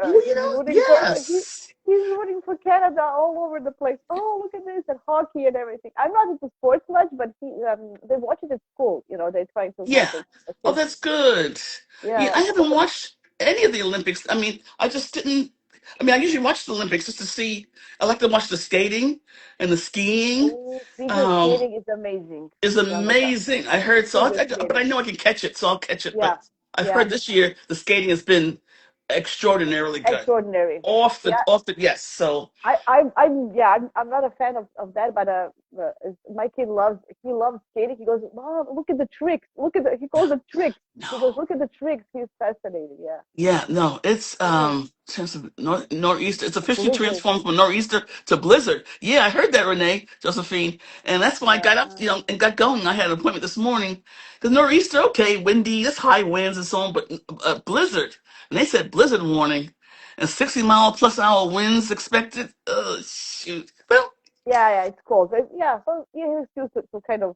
Oh, he's rooting for yes. he's rooting for Canada all over the place. Oh, look at this and hockey and everything. I'm not into sports much, but they watch it at school. They're trying to Yeah. help the Oh, kids. that's good. Yeah, Yeah, I haven't watched any of the Olympics. I mean, I just didn't. I mean, I usually watch the Olympics just to see. I like to watch the skating and the skiing. oh, figure Um, skating is amazing. is Oh my God, amazing. I heard so, figure but I skating. know I can catch it, so I'll catch it. Yeah, But I've yeah, heard this year the skating has been extraordinarily good. extraordinary. Yeah, Off the yes. So I'm not a fan of that, but my kid he loves skating. He goes, Mom, look at the tricks. He calls the tricks. He goes, no. look at the tricks. He's fascinated. Yeah. Yeah, no, it's Yeah. since nor'easter. It's officially Blizzard. transformed from nor'easter to blizzard. Yeah, I heard that, Renee, Josephine, and that's why I got up, Yeah. and got going. I had an appointment this morning because nor'easter, okay, windy, that's high winds and so on, but blizzard, and they said blizzard warning, and 60-mile-plus-hour winds expected. Shoot. Well, Yeah, it's cold. Yeah, so he's used to kind of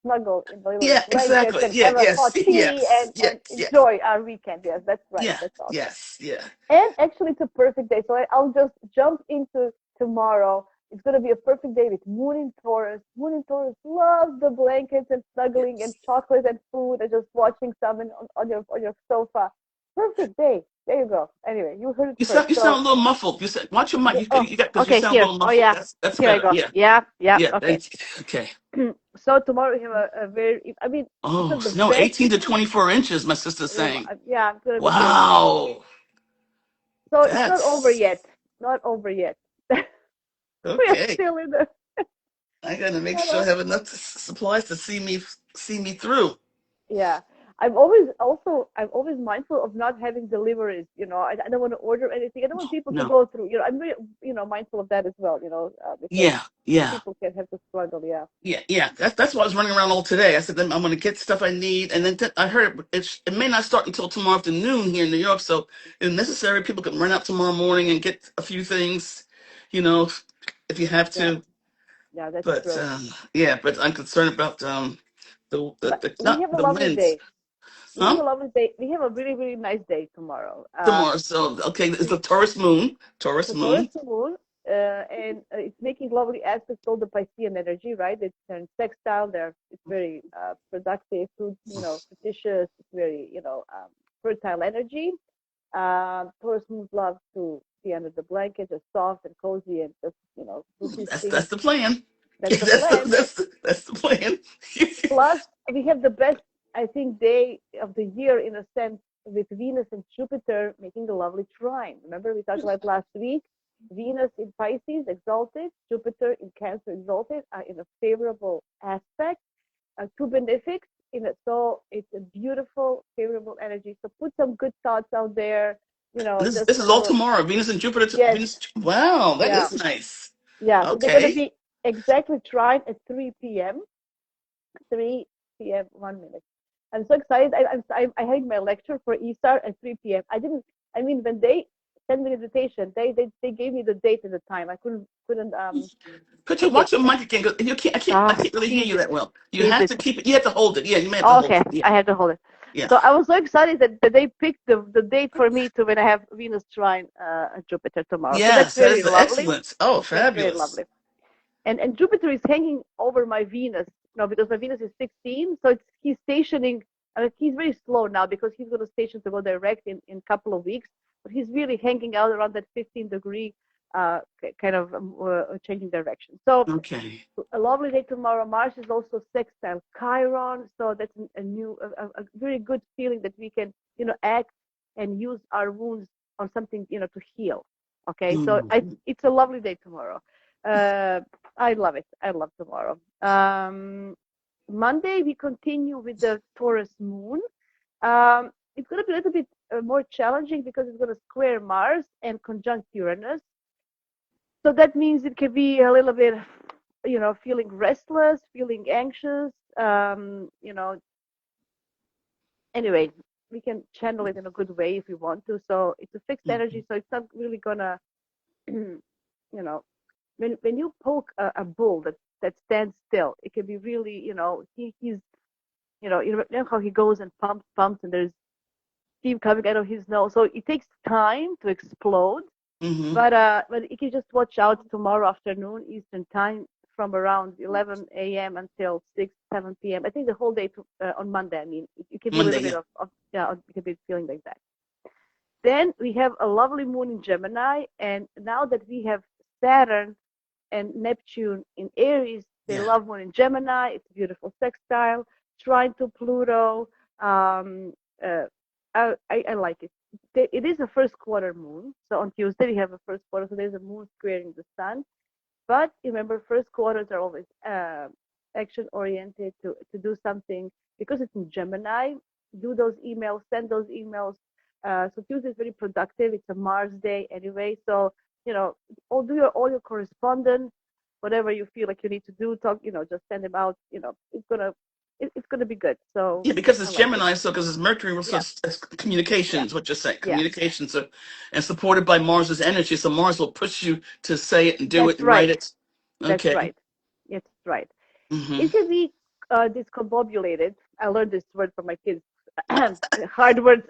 snuggle in the little yeah, blankets exactly. and Yeah, have a yes, hot tea yes, yeah, and yeah, enjoy our weekend. Yes, that's right. yeah, That's awesome. yes, yeah. And actually, it's a perfect day. So I'll just jump into tomorrow. It's going to be a perfect day with Moon in Taurus. Moon in Taurus loves the blankets and snuggling and Yes. chocolate and food and just watching someone on your sofa. Perfect day. There you go. Anyway, you heard it first. You sound So, a little muffled. You said, watch your mic. oh, You got because you okay, sound a here. little Oh, muffled. yeah. That's Here I better. go. Yeah, Yeah, yeah. yeah. Okay. Thank you. Okay. So tomorrow we have a very, I mean, it's Oh, not the snow best. 18 to 24 inches. My sister's Oh, saying. yeah, it's going to be good. Wow, So it's not over that's yet. Not over yet. We are okay. still in the, I gotta make not sure I over. have enough supplies to see me through. Yeah, I'm always mindful of not having deliveries. I don't want to order anything. I don't want people to No. go through. I'm very mindful of that as well. Because Yeah, yeah, people can have to struggle. Yeah, yeah. That's why I was running around all today. I said I'm gonna get stuff I need, and then I heard it may not start until tomorrow afternoon here in New York. So if necessary, people can run out tomorrow morning and get a few things, you know, if you have yeah, to. yeah. That's But true. yeah, but I'm concerned about But the we not have a the lovely winds, day. We have huh? a lovely day. We have a really really nice day tomorrow. Tomorrow. So okay, it's We the Taurus moon. It's Taurus a Taurus moon. moon, and it's making lovely aspects to all the Piscean energy, right? They're in sextile. It's very productive, fruit, fruititious. It's very, fertile energy. Taurus moons love to be under the blanket, just soft and cozy, and just, do his thing. That's the plan. That's the plan. That's the plan. Plus, we have the best, I think, day of the year in a sense with Venus and Jupiter making a lovely trine. Remember, we talked about last week. Venus in Pisces exalted, Jupiter in Cancer exalted are in a favorable aspect, two benefics in it. So it's a beautiful, favorable energy. So put some good thoughts out there. Just This is all tomorrow. Venus and Jupiter. yes, Venus. Wow, that yeah, is nice. yeah. So they're gonna Okay. be exactly trine at 3 p.m. 3 p.m. 1 minute. I'm so excited. I had my lecture for ESAR at 3 p.m. I didn't. I mean, when they sent me the invitation, they gave me the date and the time. I couldn't Watch your mic again. 'Cause you can't. I ah can't really hear keep you that well. You keep have it. to keep it. You have to hold it. Yeah, you may have to Oh, hold okay, it. Yeah, I had to hold it. yeah. So I was so excited that they picked the date for me to when I have Venus trine Jupiter tomorrow. So that's Yes, that very is lovely. excellent. Oh, That's very fabulous. lovely. And Jupiter is hanging over my Venus, because my Venus is 16, so he's stationing. He's very slow now because he's going to station to go direct in a couple of weeks, but he's really hanging out around that 15-degree, kind of changing direction. So Okay. a lovely day tomorrow. Mars is also sextile Chiron, so that's a very good feeling that we can, act and use our wounds on something, to heal. Okay, so Mhm. it's a lovely day tomorrow. Uh, I love it. I love tomorrow. Monday we continue with the Taurus moon. It's going to be a little bit more challenging because it's going to square Mars and conjunct Uranus. So that means it can be a little bit, feeling restless, feeling anxious. Anyway, we can channel it in a good way if we want to. So it's a fixed energy, Mhm. so it's not really gonna, you know, when you poke a bull that stands still, it can be really, he's, you know how he goes and pumps, and there's steam coming out of his nose. So it takes time to explode. Mm-hmm. But you can just watch out tomorrow afternoon Eastern time from around 11 a.m. until 6, 7 p.m. I think the whole day on Monday. I mean, it can be a Monday, little bit yeah. of yeah, it can be feeling like that. Then we have a lovely moon in Gemini, and now that we have Saturn and Neptune in Aries, they Yeah. love moon in Gemini. It's a beautiful sextile, trine to Pluto. Um, uh, I like it. It is a first quarter moon. So on Tuesday we have a first quarter, so there's a moon squaring the sun. But remember, first quarters are always action oriented to do something because it's in Gemini. Do those emails, send those emails. So Tuesday is very productive. It's a Mars day anyway. So all your correspondence, whatever you feel like you need to do, talk. Just send them out. It's gonna be good. So Yeah, because I it's like it. Gemini, so because it's Mercury, so Yeah, it's yeah, communications, what you're saying, yeah. communications, and supported by Mars's energy. So Mars will push you to say it and do it That's and write right. it. That's Okay. right. It's right. Mm-hmm. It can be discombobulated. I learned this word from my kids. Hard word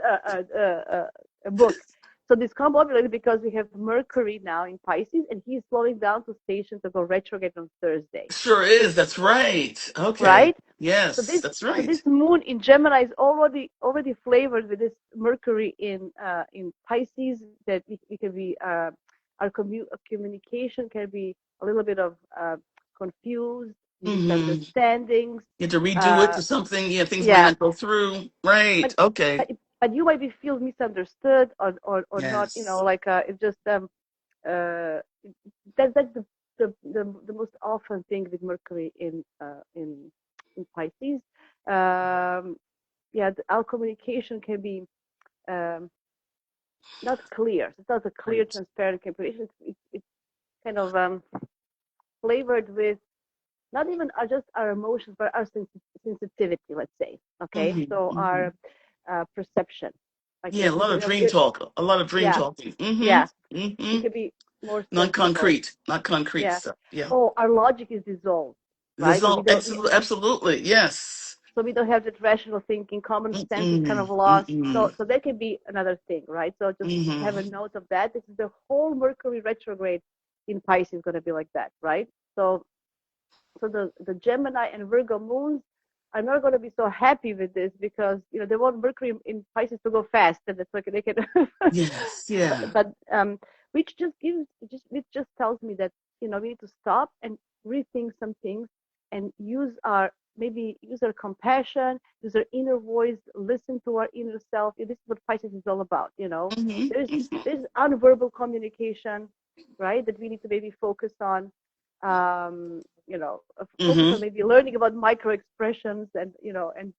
book. So discombobulated because we have Mercury now in Pisces, and he's slowing down to station to go retrograde on Thursday. Sure is. That's right. Okay. Right? So Yes, this that's so right. this moon in Gemini is already flavored with this Mercury in Pisces that we can be our communication can be a little bit of confused, Mm-hmm. misunderstandings. You have to redo it Uh, to something. Yeah, things might yeah, not go through. Right. but Okay. but but you might be feel misunderstood or not. Yes. Like it's just uh, that's the most often thing with Mercury in Pisces. Yeah, our communication can be um, not clear. It's not a clear, Right. transparent communication. It's kind of flavored with not even just our emotions, but our sensitivity. Let's say, okay, Mm-hmm. so Mm-hmm. our perception. Like Yeah, a lot of dream talk. A lot of dream yeah, talking. yeah. Mm-hmm. We Mm-hmm. can be more sensible. Non-concrete. Not concrete Yeah. stuff. Yeah. Oh, our logic is dissolved, There's right? So we all don't. absolutely. Yes. So we don't have that rational thinking. Common sense is kind Mm-mm. of lost. Mm-mm. So that can be another thing, right? So just have a Mm-hmm. note of that. This is the whole Mercury retrograde in Pisces going to be like that, right? So the Gemini and Virgo moons are not going to be so happy with this because they want Mercury in Pisces to go fast, and it's like they can. Yes. Yeah. but which just tells me that we need to stop and rethink some things and use our compassion, use our inner voice, listen to our inner self. This is what Pisces is all about. Mm-hmm. There's Mm-hmm. there's unverbal communication, right? That we need to maybe focus on. Focus Mm-hmm. on maybe learning about micro expressions and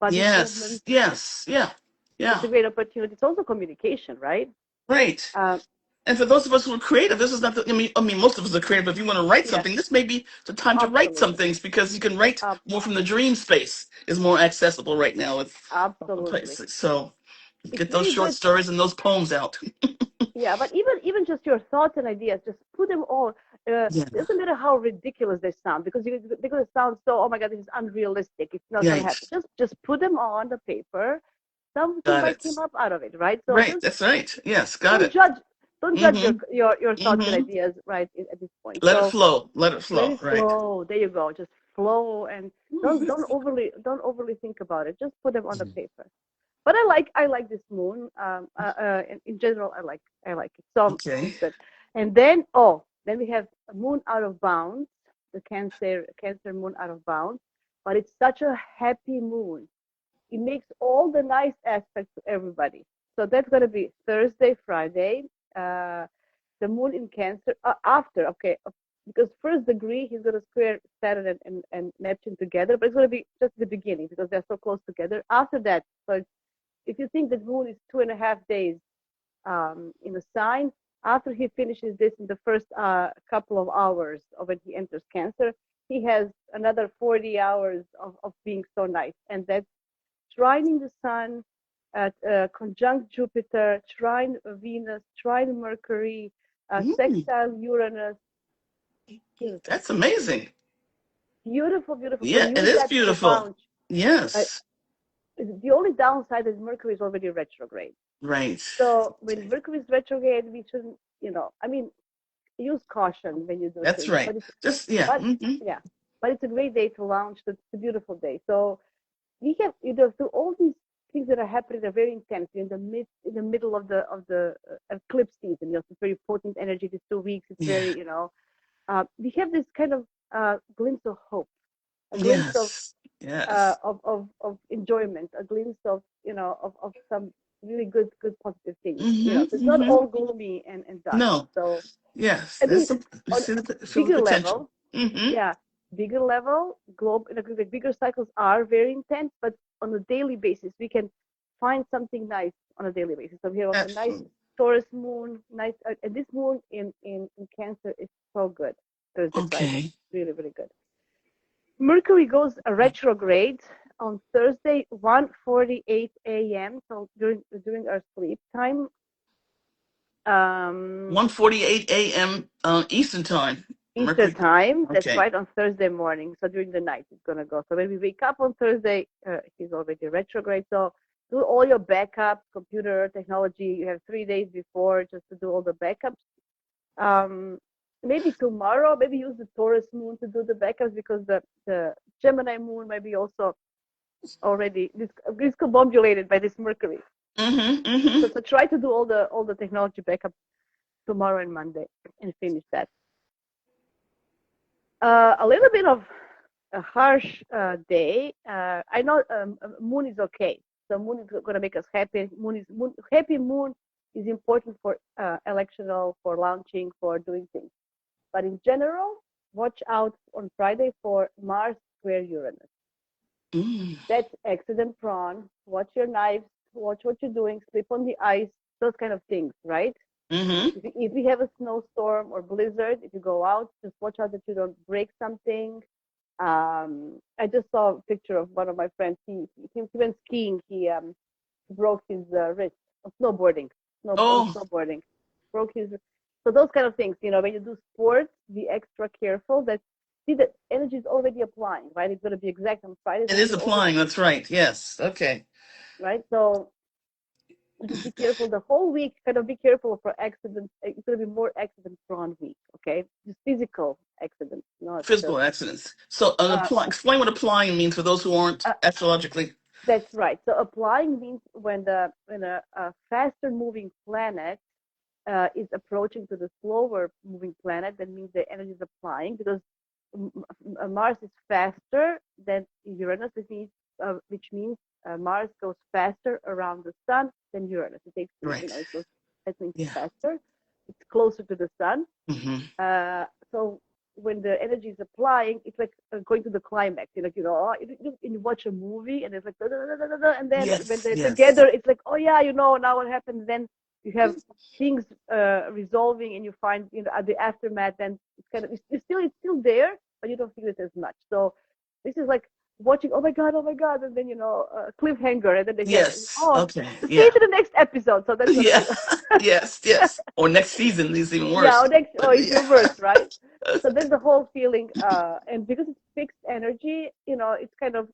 body Yes. movements. Yes. Yeah. It's Yeah. a great opportunity. It's also communication, right? Right. Uh, And for those of us who are creative, this is not the, I mean, most of us are creative. But if you want to write yes, something, this may be the time to write some absolutely. things because you can write Uh, more from the dream space is more accessible right now with Absolutely. places. So It's get those very short good. stories and those poems out. Yeah, but even just your thoughts and ideas, just put them all. Yeah. Doesn't matter how ridiculous they sound, because it sounds so. Oh my God, this is unrealistic. It's not going to Right. happen. Just put them on the paper. Something Got might it. come up out of it, right? So Right. just That's right. Yes. Got don't it. judge. Don't judge Mm-hmm. your thoughts and Mm-hmm. ideas, right? At this point. Let it So flow. Let it let flow. it Right. flow. There you go. Just flow and don't overly think about it. Just put them on the paper. But I like this moon. In general, I like it. So it's Okay. good. And then we have a moon out of bounds, the Cancer moon out of bounds. But it's such a happy moon. It makes all the nice aspects to everybody. So that's gonna be Thursday, Friday. Uh, the moon in Cancer after. Okay, because first degree he's gonna square Saturn and Neptune together, but it's gonna be just the beginning because they're so close together. After that, so if you think that moon is 2.5 days in a sign, after he finishes this in the first couple of hours of when he enters Cancer, he has another 40 hours of being so nice. And that's trining the sun, conjunct Jupiter, trine Venus, trine Mercury, Mm, sextile Uranus. Beautiful. that's amazing. Beautiful, beautiful. So Yeah, it use is that to beautiful. advantage. Uh, Yes. the only downside is Mercury is already retrograde. Right. So when Mercury is retrograde, we shouldn't, I mean, use caution when you do That's things. right. Just yeah. But yeah, but it's a great day to launch. It's a beautiful day. So we have, so all these things that are happening are very intense. You're in the middle of the eclipse season. It's very potent energy. These 2 weeks. It's Yeah. very, we have this kind of glimpse of hope, a glimpse Yes. Yes. of enjoyment, a glimpse of of some really good positive things. Mm-hmm. So it's not Mm-hmm. all gloomy and dark. No. So Yes. I There's think some. You on see feel the bigger potential. level, Mm-hmm. yeah, bigger level, the bigger cycles are very intense, but on a daily basis, we can find something nice on a daily basis. So we have a nice Absolutely. Taurus moon, nice, and this moon in Cancer is so good. Thursday, Friday, Okay. really, really good. Mercury goes retrograde on Thursday, 1:48 a.m. So during our sleep time. 1:48 a.m. Eastern time. Easter Mercury. time. That's Okay. right, on Thursday morning. So during the night, it's gonna go. So when we wake up on Thursday, he's already retrograde. So do all your backups, computer technology. You have 3 days before just to do all the backups. Um, Maybe tomorrow, maybe use the Taurus moon to do the backups because the Gemini moon might be also already discombobulated by this Mercury. Mm-hmm. Mm-hmm. So try to do all the technology backups tomorrow and Monday and finish that. A little bit of a harsh day. I know moon is okay. So moon is going to make us happy. Happy moon is important for electional, for launching, for doing things. But in general, watch out on Friday for Mars square Uranus. Mm. That's accident prone. Watch your knives. Watch what you're doing. Slip on the ice. Those kind of things, right? Mm-hmm. If we have a snowstorm or blizzard, if you go out, just watch out that you don't break something. I just saw a picture of one of my friends. He went skiing. He broke his wrist snowboarding. Oh, Snowboarding broke his. So those kind of things, when you do sports, be extra careful. That see that energy is already applying, right? It's going to be exact on Friday, it so we is can already, applying. That's right. Yes. Okay. right? So just be careful the whole week. Kind of be careful for accidents. It's going to be more accident prone week. Okay, just physical accidents, not just. Physical accidents. So Uh, explain what applying means for those who aren't uh, astrologically. that's right. So applying means when a faster moving planet is approaching to the slower moving planet, that means the energy is applying because Mars is faster than Uranus, which means Mars goes faster around the sun than Uranus. It takes, Right. it goes, that means Yeah. faster. It's closer to the sun. Mm-hmm. So when the energy is applying, it's like going to the climax. You watch a movie and it's like, da, da, da, da, da, and then when Yes. they're Yes. together, it's like, oh yeah, now what happened. Then you have things resolving, and you find, at the aftermath. Then it's kind of it's still there, but you don't feel it as much. So this is like watching, oh my god, and then cliffhanger, and then they get, Yes. oh, Okay. see you Yeah. to the next episode. So that's gonna Yeah. be Yes. Yes. Or next season is even yeah, worse. But it's yeah. reversed, right? So that's the whole feeling, and because it's fixed energy, it's kind of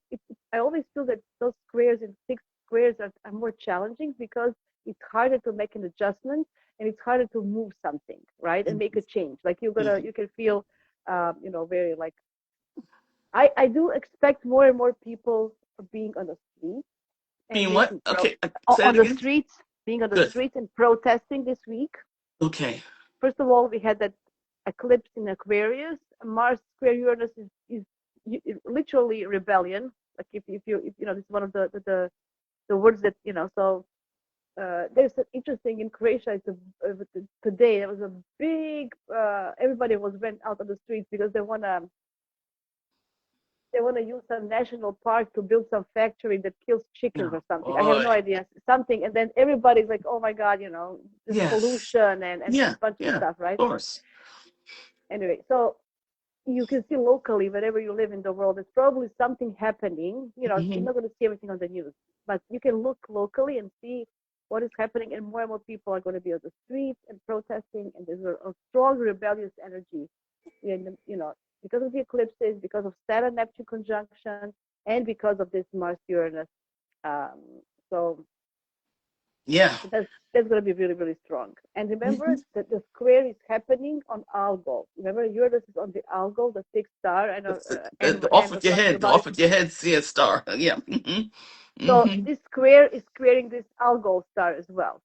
I always feel that those squares and fixed squares are more challenging because it's harder to make an adjustment, and it's harder to move something, right, and make a change. Like Mhm. you can feel, very like, I do expect more and more people being on the streets and Being what? making Okay. Say on it the again. streets, being on the Good. streets and protesting this week. Okay. First of all, we had that eclipse in Aquarius. Mars square Uranus is literally rebellion. Like if this is one of the words that So there's an interesting in Croatia. Today there was a big. Everybody went out on the streets because they wanna use some national park to build some factory that kills chickens No. or something. I have no Boy. idea. Something, and then everybody's like, oh my god, this Yes. pollution and Yeah. a bunch of Yeah. Of stuff, right? course. Anyway, so you can see locally, wherever you live in the world, there's probably something happening. You're Hmm. not going to see everything on the news, but you can look locally and see what is happening, and more people are going to be on the streets and protesting, and there's a strong rebellious energy because of the eclipses, because of Saturn Neptune conjunction, and because of this Mars Uranus. Um, so Yeah. So that's going to be really, really strong. And remember Mhm. that the square is happening on Algol. Remember, Uranus is on the Algol, the fixed star. I know Off Anne with was your talking head, about it. off with your head, see a star. Yeah. So Hmm. this square is creating this Algol star as well.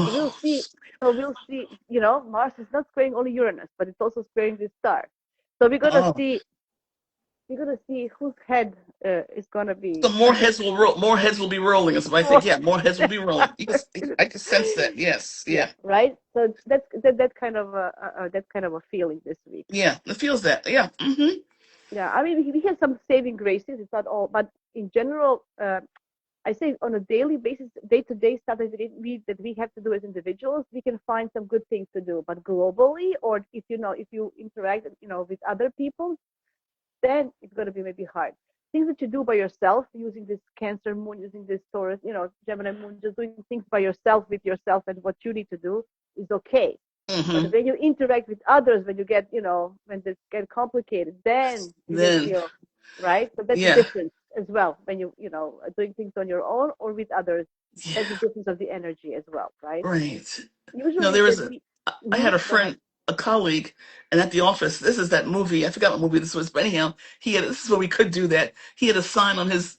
So we'll Oh, see. So we'll see. You know, Mars is not squaring only Uranus, but it's also squaring this star. So oh. we're gonna see whose head is gonna So be more heads will roll. More heads will be rolling. Is what I think. more. Yeah, more heads will be rolling. Because I can sense that. Yes. Yeah, Yeah. right. So that kind of that kind of a feeling this week. Yeah. It feels that. Yeah. Hmm. Yeah, I mean we have some saving graces. It's not all, but in general, I say on a daily basis, day to day stuff that we have to do as individuals, we can find some good things to do. But globally, or if you interact with other people, then it's going to be maybe hard. Things that you do by yourself, using this Cancer moon, using this Taurus, Gemini moon, just doing things by yourself with yourself and what you need to do is okay. But Hmm. when you interact with others, when you get, when this get complicated, then you're going to Then, feel, right? So that's the yeah. difference as well. When are doing things on your own or with others, Yeah. that's the difference of the energy as well, right? Right. No, Usually there was when a. we, I had a go ahead. friend, a colleague, and at the office. This is that movie. I forgot what movie this was, but anyhow, he had. This is where we could do that. He had a sign on his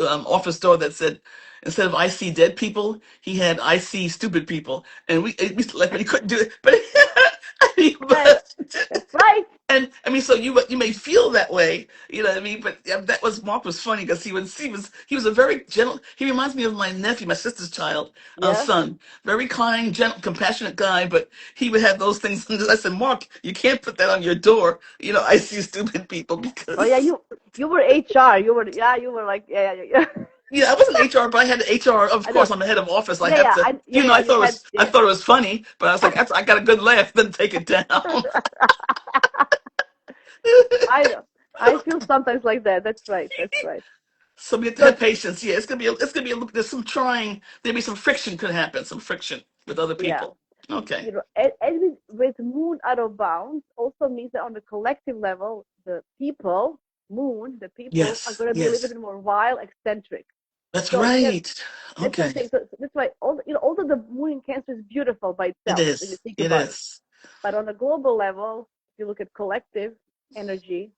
office door that said, instead of "I see dead people," he had "I see stupid people," and we like, but he couldn't do it. But, Yes, but that's right. and I mean, so you may feel that way, you know what I mean? But yeah, that was Mark was funny because he was a very gentle. He reminds me of my nephew, my sister's child, Yeah. son. Very kind, gentle, compassionate guy. But he would have those things. And I said, Mark, you can't put that on your door. I see stupid people Oh yeah, because you were HR. You were like yeah. I wasn't HR, but I had HR. Of I course, know. I'm the head of office. I Yeah, have yeah, to. yeah. I You thought it had was I yeah. thought it was funny, but I was like, I got a good laugh. Then take it down. I know. I feel sometimes like that. That's right. That's right. So we have to So have patience. Yeah, it's gonna be there's some trying. There'll be some friction could happen. Some friction with other yeah, people. Okay. and with Moon out of bounds also means that on the collective level, the people are Yes. going to be a little Yes. bit more wild, eccentric. That's So we have right. that's what I'm Okay. saying. So that's why although the Moon in Cancer is beautiful by It itself when you is. think It about it, is. but on a global level, if you look at collective energy,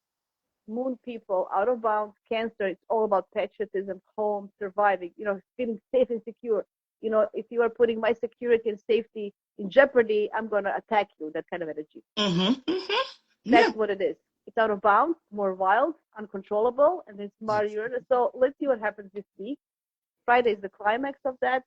Moon people, out of bounds, Cancer, it's all about patriotism, home, surviving, feeling safe and secure. If you are putting my security and safety in jeopardy, I'm going to attack you, that kind of energy. Mm-hmm. Mm-hmm. Yeah. That's what it is. It's out of bounds, more wild, uncontrollable, and it's Mars Uranus. So let's see what happens this week. Friday is the climax of that.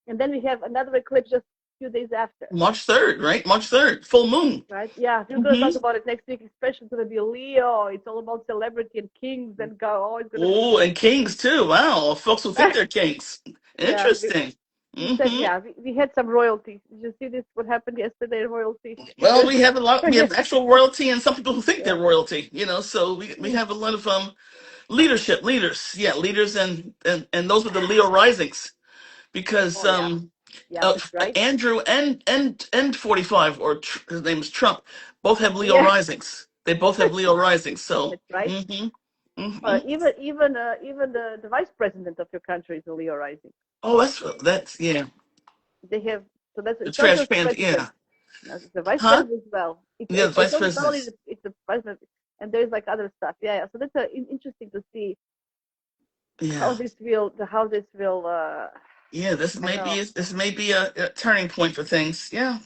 And then we have another eclipse just a few days after. March 3rd, right? March 3rd, full moon. Right? Yeah, we're going to Mm-hmm. talk about it next week, especially going to be Leo. It's all about celebrity and kings and go. Oh, it's going to Oh, be. and kings too. Wow, folks who think they're kings. Yeah, Interesting. we said, Mm-hmm. yeah, we had some royalty. Did you see this? What happened yesterday? Royalty. Well, we have a lot. We Yeah, have actual royalty, and some people who think they're yeah. royalty. So we Hmm. have a lot of leaders, yeah, leaders, and those with the Leo risings, because Oh, yeah. Yeah, uh, that's right. Andrew and 45, or his name is Trump, both have Leo Yeah, risings. They both have Leo risings. So, that's right. hmm. Hmm. Even the vice president of your country is a Leo rising. Oh, that's yeah, They have so that's the it's not trash just the pan. president. Yeah, No, it's the vice huh? president as well. Yeah, the It's vice not only presidents. it's the vice president, and there's like other stuff. Yeah, yeah. So that's interesting to see Yeah, how this will. yeah. I know. This may be a turning point for things. Yeah.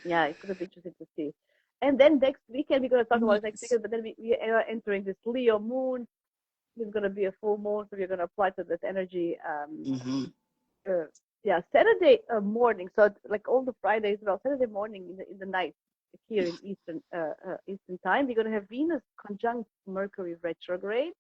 Yeah, it's gonna be interesting to see. And then next weekend we're gonna talk about it next Yes. weekend, but then we are entering this Leo moon. It's gonna be a full moon, so we're gonna apply to this energy. Hmm. Uh, yeah, Saturday morning. So like all the Fridays, well, Saturday morning in the night here in Eastern time, we're gonna have Venus conjunct Mercury retrograde.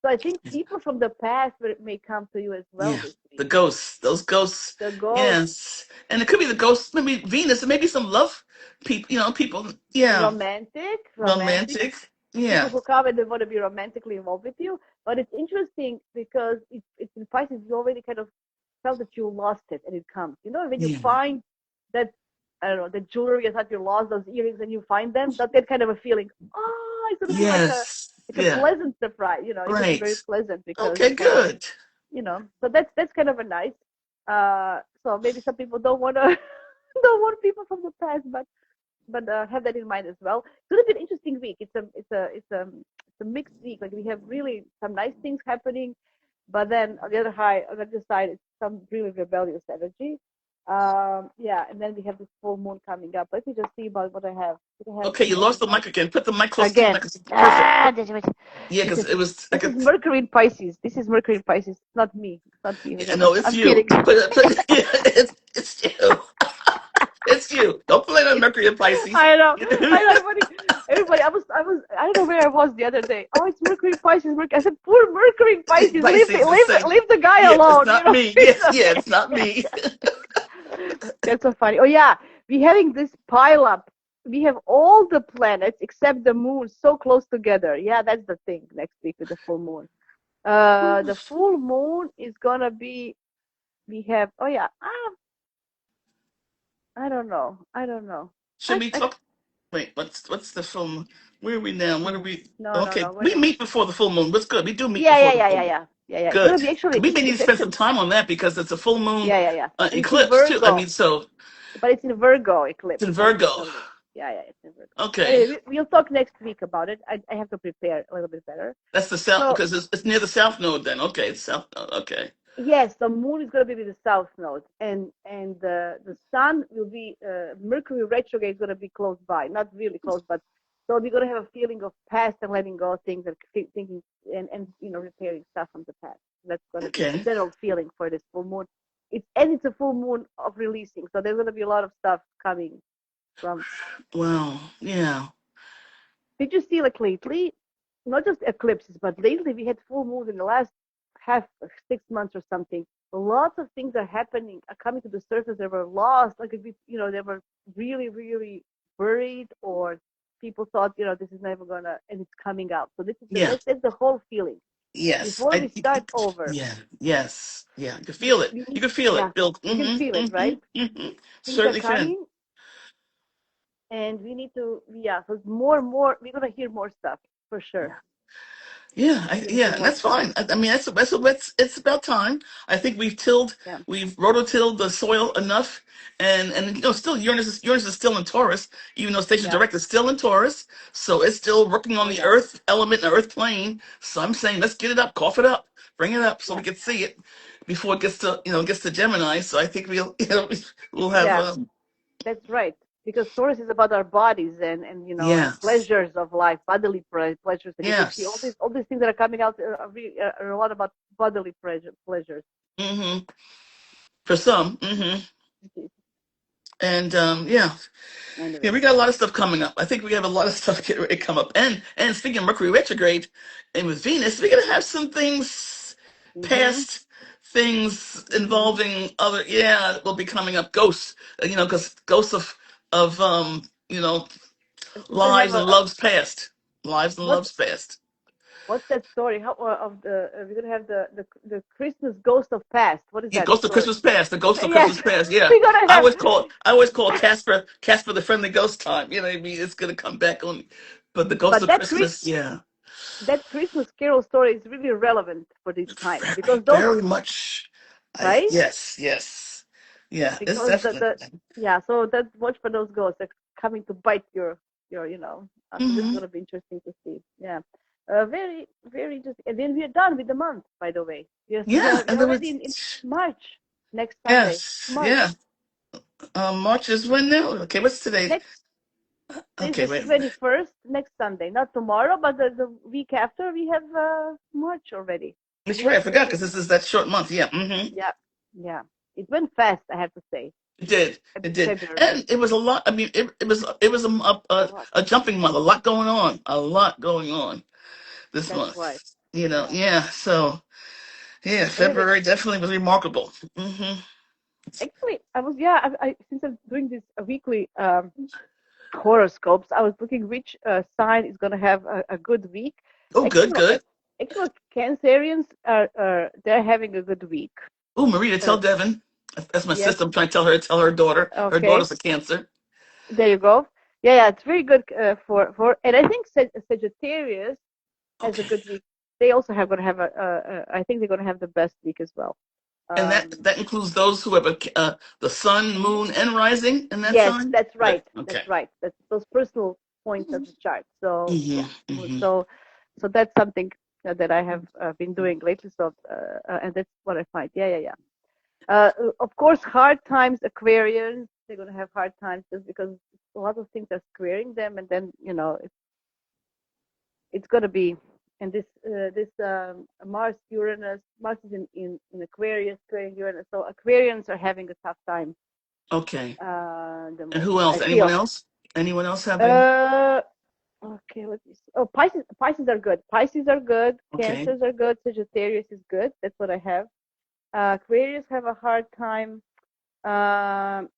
So I think people from the past may come to you as well Yeah, this the week. ghosts, those ghosts. The ghosts, Yes, and it could be the ghosts, maybe Venus, and maybe some love people. People. Yeah, romantic romantic. people Yeah, who come and they want to be romantically involved with you. But it's interesting because it's in Pisces, you already kind of felt that you lost it and it comes. When you yeah, find that, I don't know, the jewelry you thought you lost, those earrings, and you find them, that kind of a feeling. Oh, it's going to be like a yes, like a yeah. pleasant surprise. It's going to be Right. very pleasant because Okay, you kind of, good. so that's kind of a nice. So maybe some people don't want to don't want people from the past, but have that in mind as well. It's going to be an interesting week. It's a mixed week. Like we have really some nice things happening, but then on the other side, it's some really rebellious energy. Yeah, and then we have this full moon coming up. Let me just see about what I have. What I have Okay, you lost the about mic again. Put the mic close to you. again. Perfect. Yeah, This because is it was this like is Mercury in Pisces. This is Mercury in Pisces. It's not me. It's not me. no, it's I'm you. kidding. Yeah, it's you. It's you. Don't blame on It's, Mercury and Pisces. I know. I know. Everybody. I don't know where I was the other day. Oh, it's Mercury in Pisces. Mercury. I said, poor Mercury in Pisces. Pisces is saying, Leave the guy yeah, it's alone. not me. It's Yes, yeah, okay. it's not me. That's so funny. Oh yeah, we having this pile up. We have all the planets except the moon so close together. Yeah, that's the thing next week with the full moon. The full moon is gonna be. We have. Oh yeah. I don't know. I don't know. Should we talk? Wait, what's the film? Where are we now? What are No, we? no, no, Okay, no. we meet before the full moon. What's good? We do meet Yeah, before yeah, the yeah, full yeah, moon. yeah, yeah, yeah. It's gonna Good. be actually. We may need to It's spend some actually. time on that because it's a full moon Yeah, yeah, yeah. And it's in eclipse too. I mean, Virgo, so but it's in Virgo it's eclipse. in That's Virgo. what it is. Yeah, yeah, it's in Virgo. Okay, Anyway, we'll talk next week about it. I have to prepare a little bit better. that's the south So because it's near the south node. Then okay, it's south node. Okay. yes, the moon is going to be with the south node, and the sun will be Mercury retrograde is going to be close by, not really close, but so we're going to have a feeling of past and letting go of things and thinking and repairing stuff from the past. That's going to be the Okay. general feeling for this full moon. It's a full moon of releasing, so there's going to be a lot of stuff coming from. Wow. Yeah. Did you see like lately, not just eclipses, but lately we had full moons in the last half 6 months or something. Lots of things are coming to the surface. They were lost, like they were really, really buried, or people thought, this is never gonna, and it's coming out. So this is Yeah. that's the whole feeling. Yes. Before we start over, Yeah. Yes. Yeah. You can feel it. we You need, can feel yeah, it, Bill. you can feel it, right? Things are Certainly can. coming, and we need to, yeah. So more and more, we're gonna hear more stuff for sure. Yeah, We're gonna hear yeah, and more that's stuff. fine. I mean, it's about time. I think Yeah, we've rototilled the soil enough, and still Uranus is still in Taurus, even though station yeah, direct is still in Taurus, so it's still working on oh the yeah, Earth element, the Earth plane. So I'm saying, let's get it up, cough it up, bring it up, so yeah, we can see it before it gets to Gemini. So I think we'll have yeah. That's right. Because Taurus is about our bodies and yes, pleasures of life, bodily pleasures. And you can see yes, all these things that are coming out are a lot about bodily pleasures. mm-hmm. For some, and yeah. Yeah, Anyway, we got a lot of stuff coming up. I think we have a lot of stuff getting ready to come up. And speaking of Mercury retrograde and with Venus, we're gonna have some things, hmm past things hmm involving other. Yeah, will be coming up. Ghosts, because ghosts of we're gonna have lives and loves past, lives and what loves past. what's that story? How of the we're gonna have the Christmas ghost of past. What is Yeah, that Ghost of story? Christmas Past, the Ghost of Yes, Christmas Past. Yeah, we're gonna have. I always call Casper the Friendly Ghost time. You know what I mean? It's gonna come back on, but the Ghost But of Christmas, yeah. that Christmas Carol story is really relevant for this time Very, because those very much. right Yes. Yeah, it's because the definitely. yeah so that watch for those ghosts are coming to bite your so this is Hmm. going to be interesting to see. Yeah, very very interesting. And then we are done with the month, by the way. Yes, Yeah, we and are there already was in March. Next Sunday, yes, March. yeah. March is when now? Okay, what's today? Next is Okay, the wait. 21st, next Sunday, not tomorrow, but the week after. We have March already. That's We right. have I forgot because this is that short month. Yeah. yeah, yeah, it went fast, I have to say. It did. It did, February, and it was a lot. I mean, it was a lot. a jumping month. A lot going on. A lot going on this That's why. month. Yeah. Yeah. So yeah, Anyway, February definitely was remarkable. actually, I was since I'm doing this weekly horoscopes, I was looking which sign is going to have a good week. Oh, good, Actually, good. actually, Cancerians are they're having a good week. Oh, Maria, Uh, tell Devin. That's my yes. sister. I'm trying to tell her daughter. Her Okay. daughter's a Cancer. There you go. Yeah, yeah, it's very good for, and I think Sagittarius has a Okay. good week. They also have going to have I think they're going to have the best week as well. And that includes those who have the sun, moon, and rising in that Yes, sign. that's Good. right. Okay. That's right. That's those personal points of the chart. So Hmm. yeah, Hmm. so that's something that I have been doing lately. So and that's what I find. Yeah, yeah, yeah. Of course, hard times, Aquarians, they're gonna have hard times just because a lot of things are squaring them, and then it's gonna be. And this Mars Uranus, Mars is in Aquarius, squaring Uranus. So Aquarians are having a tough time Okay. the And who moment. I else? Anyone feel. else? Anyone else having? Uh, okay, let me see. Oh, Pisces are good. Pisces are good. Okay. Cancers are good. Sagittarius is good. That's what I have. Aquarius have a hard time. Um,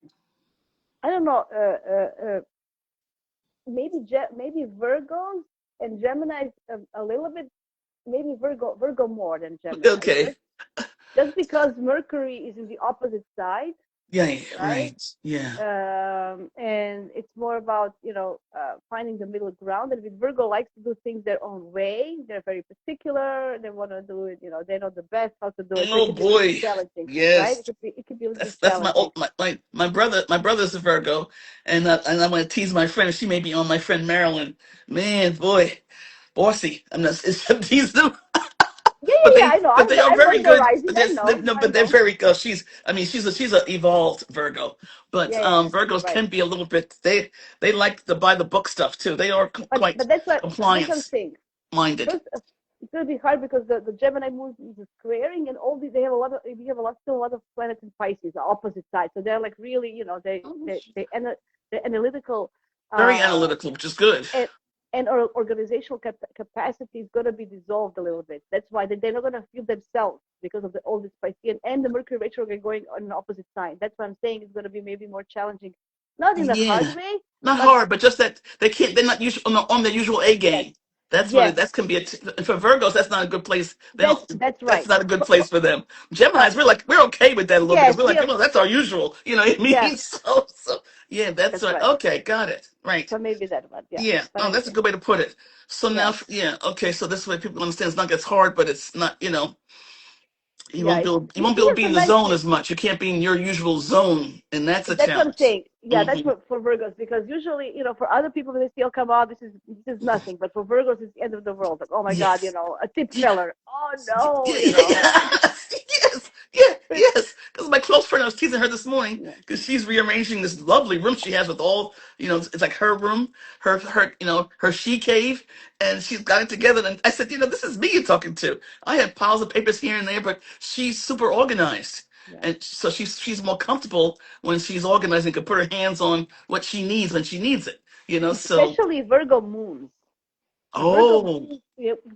I don't know. Maybe Virgos and Gemini a little bit. Maybe Virgo more than Gemini, Okay. right? Just because Mercury is in the opposite side, Yeah. right? Right. Yeah. And it's more about finding the middle ground. And with Virgo likes to do things their own way. They're very particular. They want to do it. Ththey know the best how to do it. So it Oh can be a little bit boy. challenging, right? Yes. It could be a little bit That's my challenging. old my brother's a Virgo, and I'm gonna tease my friend. She may be on my friend Marilyn. Man, boy, bossy. I'm not. I'm teasing them, Yeah, yeah, yeah. I know. but they are I'm very Virgo good. rising. But I there's know. no, I but they're know. very good. She's a evolved Virgo, but Yeah, yeah, yeah. Virgos Right. can be a little bit. They like to buy the book stuff too. They are quite But that's what I'm compliance saying. minded. First, it's going to be hard because the Gemini moon is squaring, and all these they have a lot of we have a lot still a lot of planets in Pisces, the opposite side. So they're like really, they're analytical, Very uh, analytical, which is good. and our organizational capacity is going to be dissolved a little bit. That's why they're not going to feel themselves because of all this Piscean and the Mercury retrograde going on an opposite sign. That's why I'm saying it's going to be maybe more challenging, not in a hard Yeah, way, not but hard, but just that they can't. They're not usually on their usual A yes, game. That's what yes, that can be. For Virgos, that's not a good place. They that's don't. that's That's right. not a good But, place for them. uh, Gemini's, we're okay with that a little because yes, we're we like, have that's our usual. You know what I yeah. mean? So yeah, that's That's right. right. Okay, got it. Right. So maybe that one, yeah. Yeah. But Oh, that's a anyway, good way to put it. So now, yes, yeah. Okay. So this way people understand it's not it's hard, but it's not. yeah. You won't be We able to have be in some the nice. zone as much. You can't be in your usual zone, and that's a That's what I'm challenge. saying. Yeah, that's Hmm. for Virgos because usually, for other people they say, "Oh, come on, this is nothing," but for Virgos, it's the end of the world. Like, oh my God, Yes. a tip Yeah. feller. Oh Yeah, no, yes, yes, yeah, But, yes. Because my close friend, I was teasing her this morning yeah. because she's rearranging this lovely room she has with all, it's like her room, her she cave, and she's got it together. And I said, this is me you're talking to. I have piles of papers here and there, but she's super organized, Yeah. and so she's more comfortable when she's organized and can put her hands on what she needs when she needs it. So Especially Virgo moons. The Virgo oh, moons,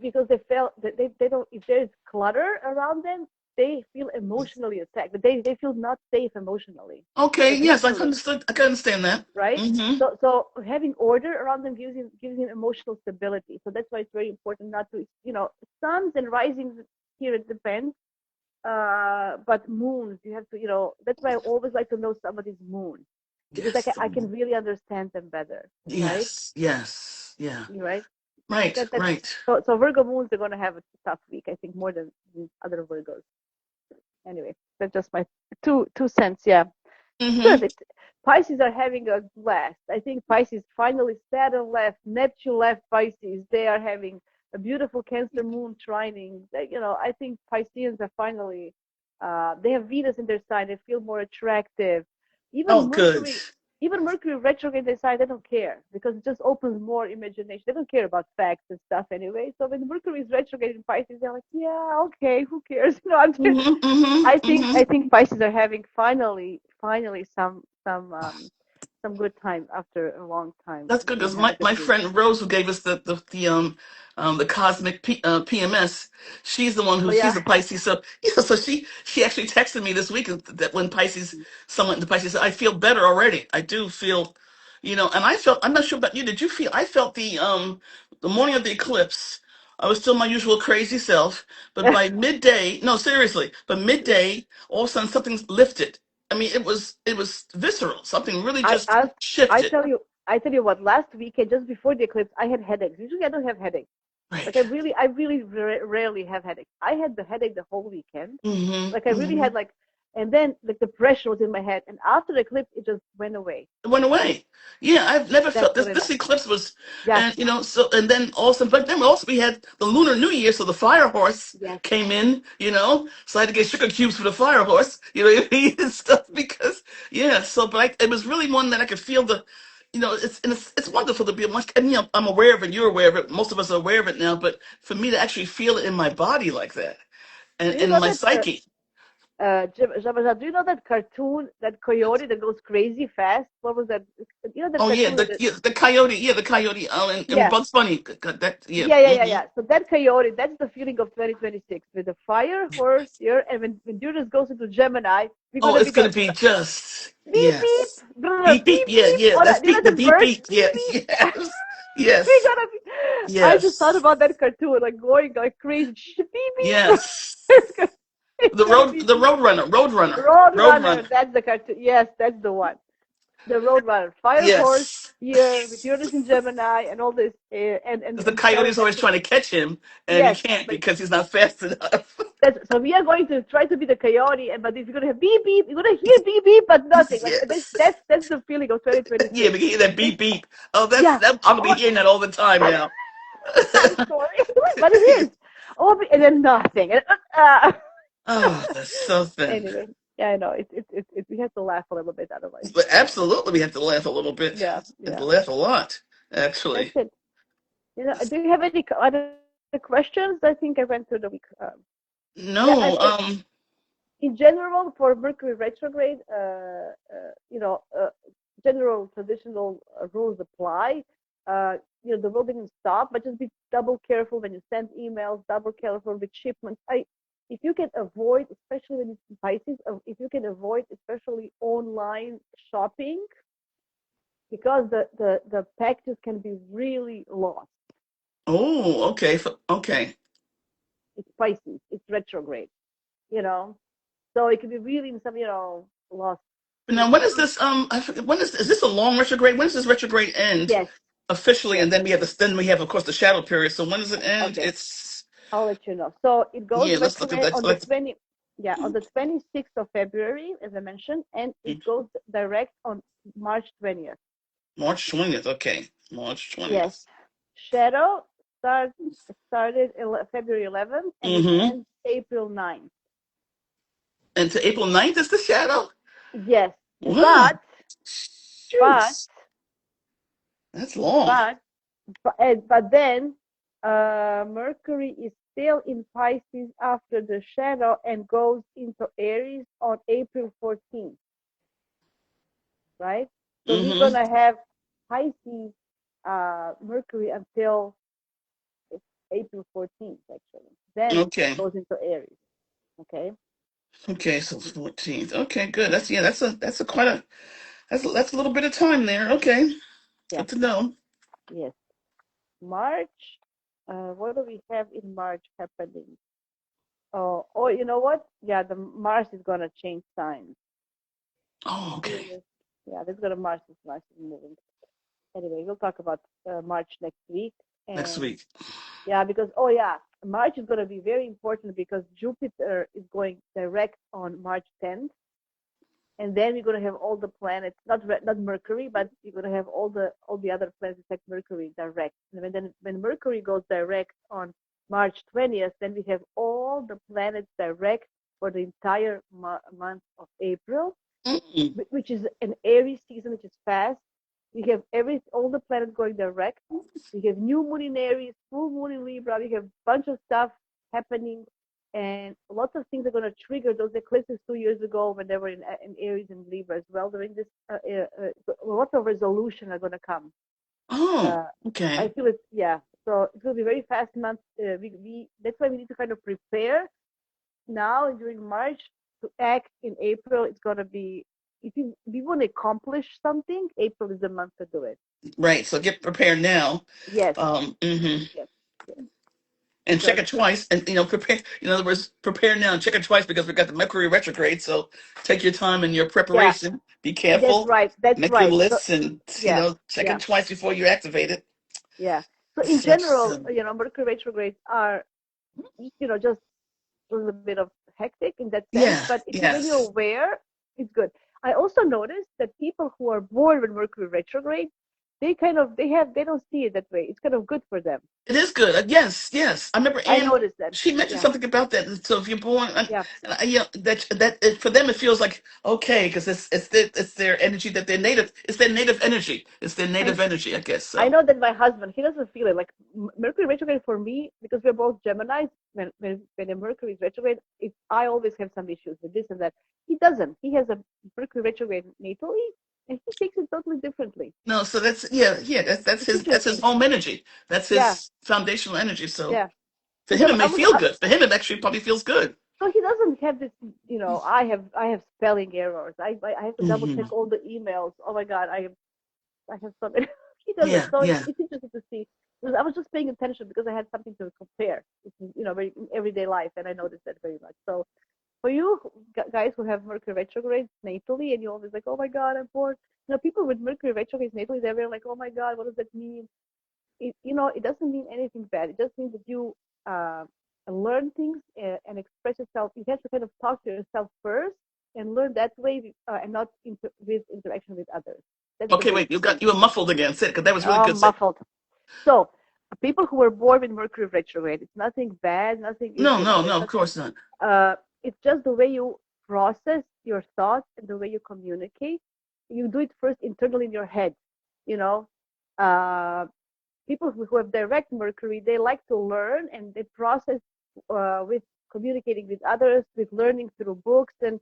because they felt that they don't. If there's clutter around them, they feel emotionally attacked. They feel not safe emotionally. okay, Like yes, literally, I can understand that. right? Mm-hmm. So having order around them gives him emotional stability. So that's why it's very important not to suns and risings here it depends. But moons you have to that's why I always like to know somebody's moon because Yes. I can really understand them better, right? Yes. Yes. Yeah. Right. Right. That's Right. so Virgo moons are going to have a tough week. I think more than other Virgos. Anyway, that's just my two cents. Yeah. Mm-hmm. Good. Pisces are having a blast. I think Pisces finally Saturn left, Neptune left Pisces. They are having a beautiful Cancer moon trining. I think Pisceans are finally. They have Venus in their sign. They feel more attractive. Oh, Even good. Mercury, even Mercury retrograde in their sign, they don't care because it just opens more imagination. They don't care about facts and stuff anyway. So when Mercury is retrograde in Pisces, they're like, yeah, okay, who cares? Mm-hmm. I Mm-hmm. think Mm-hmm. I think Pisces are having finally some good time after a long time. That's It's good gonna because have a good my week. friend Rose, who gave us the cosmic PMS, she's the one Oh she's yeah. a Pisces. So so she actually texted me this week that when Pisces someone in Pisces said, I feel better already. I do feel, and I'm not sure about you. Did you feel? I felt the morning of the eclipse. I was still my usual crazy self, but by midday, no, seriously, but midday, all of a sudden something's lifted. I mean, it was visceral. Something really I just I I shifted. tell you I tell you what. Last weekend, just before the eclipse, I had headaches. Usually, I don't have headaches. Like Right. I really rarely have headaches. I had the headache the whole weekend. Mm-hmm. Like I really Mm-hmm. had like, and then like the pressure was in my head, and after the eclipse, it just went away. It went away. Yeah, I've never That's felt what this. I This like. eclipse was, Yeah. and so, and then also, but then also we had the Lunar New Year, so the fire horse Yes. came in, so I had to get sugar cubes for the fire horse, you know what I mean, and stuff because, yeah, so, but it was really one that I could feel it's wonderful to be much, and I'm aware of it, you're aware of it, most of us are aware of it now, but for me to actually feel it in my body like that, Do and, you and know my that? psyche. JeMaja, do you know that cartoon, that coyote that goes crazy fast? What was that? You know that Oh yeah, cartoon with the the, yeah, the coyote, yeah, the coyote, and yeah, Bugs Bunny, that, yeah. yeah. So that coyote, that's the feeling of 2026 with the fire horse here, and when Uranus goes into Gemini, we're Oh, gonna it's be gonna the be just, beep beep, yes. brr, Beep beep, beep yeah, beep. yeah. Oh, That's you know beep, the the beep birds, beep, beep yeah, beep. yes, We're yes, gonna be. I just thought yes, about that cartoon, like going like crazy, beep beep. yes. It's gonna, it's The gonna road, be the Roadrunner, Roadrunner, Roadrunner. Roadrunner. That's the cartoon. Yes, that's the one. The Roadrunner, Fire Horse Yes, here with Uranus and Gemini and all this, because the and telling coyote's them always to, trying to catch him, and he yes, can't but because he's not fast enough. so we are going to try to be the coyote, and but if you're gonna have beep beep, you're gonna hear beep beep, but nothing. Like Yes, that's the feeling of yeah, 2026. we can hear that This, beep beep. Oh, yeah. I'm gonna be Oh, hearing that all the time now. I'm sorry, but it is. Oh, and then nothing. Oh, that's so thin. Anyway, yeah, I know. We have to laugh a little bit, otherwise. But absolutely, we have to laugh a little bit. Yeah, And to yeah. laugh a lot, That's actually. it. Do you have any other questions? I think I went through the week. Yeah, No, in general, for Mercury retrograde, general traditional rules apply. The world didn't stop, but just be double careful when you send emails. Double careful with shipments. If you can avoid, especially when it's Pisces, if you can avoid, especially online shopping, because the packages can be really lost. oh, okay, okay. It's Pisces. It's retrograde. You know, so it can be really in some lost. Now, when is this? I forget, when is this a long retrograde? When does this retrograde end Yes, officially? yes. And then we have, of course, the shadow period. So when does it end? Okay, It's I'll let you know. So it goes yeah. Let's look at retrograde that. on the 20, yeah, on the 26th of February, as I mentioned, and it goes direct on March 20th. March 20th. Okay, March Yes, 20th. shadow start started February 11th, and it Mm-hmm. ends April 9th. And to April 9th is the shadow. Yes, Wow. but Shoots. That's long. but but then Mercury is still in Pisces after the shadow and goes into Aries on April 14th, right? So we're Mm-hmm. gonna have Pisces Mercury until April 14th, actually. Then Okay. goes into Aries. Okay. Okay. So 14th. Okay. Good. That's a quite a that's a little bit of time there. Okay. Yeah. Good to know. Yes. March. What do we have in March happening? Oh, you know what? Yeah, the Mars is gonna change signs. Oh, okay. Venus. Yeah, that's gonna Mars is moving. Anyway, we'll talk about March next week. Next And week. yeah, because oh yeah, March is gonna be very important because Jupiter is going direct on March 10th, and then we're gonna have all the planets, not Mercury, but you're gonna have all the other planets except Mercury direct. And when Mercury goes direct on March 20th, then we have all the planets direct for the entire month of April, Mm. which is an Aries season, which is fast. We have all the planets going direct. We have new moon in Aries, full moon in Libra. We have a bunch of stuff happening, and lots of things are going to trigger those eclipses 2 years ago when they were in Aries and Libra as well. During this, lots of resolution are going to come. Oh, Uh, I okay. feel it. Yeah, so it will be very fast month. That's why we need to kind of prepare now during March to act in April. It's going to be, if we want to accomplish something, April is the month to do it. Right. So get prepared now. Yes, Mhm. yes, yes. And check Because it twice. And prepare. In other words, prepare now and check it twice because we got the Mercury retrograde. So take your time in your yeah, preparation. Be that's careful. right. That's Make your right. So lists and yeah, check yeah, it twice before you activate it. yeah. So in general, Mercury retrogrades are, just a little bit of hectic in that sense. Yeah, But if you, when you're yes. aware, it's good. I also noticed that people who are born with Mercury retrograde, they don't see it that way. It's kind of good for them. It is good. Yes, yes. I remember I Anne. noticed that. She mentioned Yeah, something about that. And so if you're born, yeah. for them it feels like okay because it's their energy that they're native. It's their native energy. It's their I native energy, I guess. I So know that my husband, he doesn't feel it. Like Mercury retrograde for me, because we're both Geminis. When a Mercury is retrograde, I always have some issues with this and that. He doesn't. He has a Mercury retrograde natally, and he takes it totally differently. no, so that's yeah. It's That's his interesting. home energy. That's Yeah, his foundational energy. So yeah. for him Because it may feel good. For him it actually probably feels good. so he doesn't have this. I have spelling errors. I have to double Hmm. check all the emails. Oh my God, I have so many. He doesn't. Yeah, So it's, yeah. it's interesting to see. Because I was just paying attention because I had something to compare. It's, very in everyday life, and I noticed that very much. So for you guys who have Mercury retrograde natally, and you're always like, oh my God, I'm bored. People with Mercury retrograde natally, they're very like, oh my God, what does that mean? It doesn't mean anything bad. It just means that you uh, learn things and express yourself. You have to kind of talk to yourself first and learn that way, and not with interaction with others. That's the Okay, wait. basic thing. You were muffled again. Say it because that was really good. Say Muffled. So people who were born with Mercury retrograde, it's nothing bad, nothing is, no, no, it's no. Of not. course not. It's just the way you process your thoughts and the way you communicate. You do it first internally in your head. You know, uh, people who have direct Mercury, they like to learn and they process with communicating with others, with learning through books and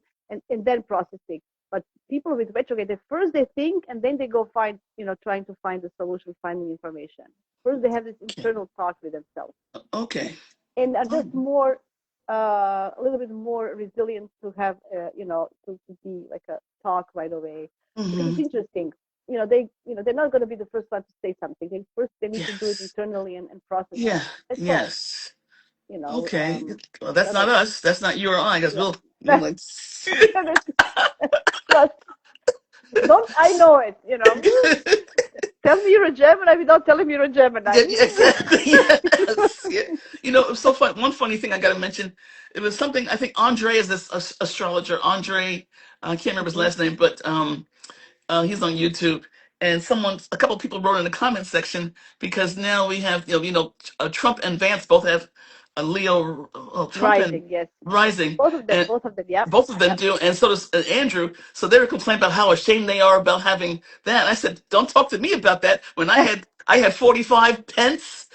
then processing. But people with retrograde, they think and then they go find, trying to find the solution, finding information. First, they have this Okay, internal talk with themselves okay. and are just Oh, more, a little bit more resilient to have, to be like a talk right away because it's hmm. interesting. They're not going to be the first one to say something. They need to do it Yes. internally and process it. Yeah. That's all. Yes. You know, Okay. um, Well, that's not other, us. That's not you or I. Because yeah. we'll like. Trust. Don't I know it? Tell me you're a Gemini without telling me you're a Gemini. Yeah, yeah, exactly. Yes. Yeah. It was so fun. One funny thing I got to mention. It was something I think Andre is this astrologer. Andre, I can't remember his Hmm. last name, but he's on YouTube, and a couple of people wrote in the comment section because now we have Trump and Vance both have a Leo, Trump and Rising, yes. Rising, Both of them. and Both of them. Yep. both of them Yep. do, and so does Andrew. So they were complaining about how ashamed they are about having that. I said, "Don't talk to me about that." When I had 45 Pence,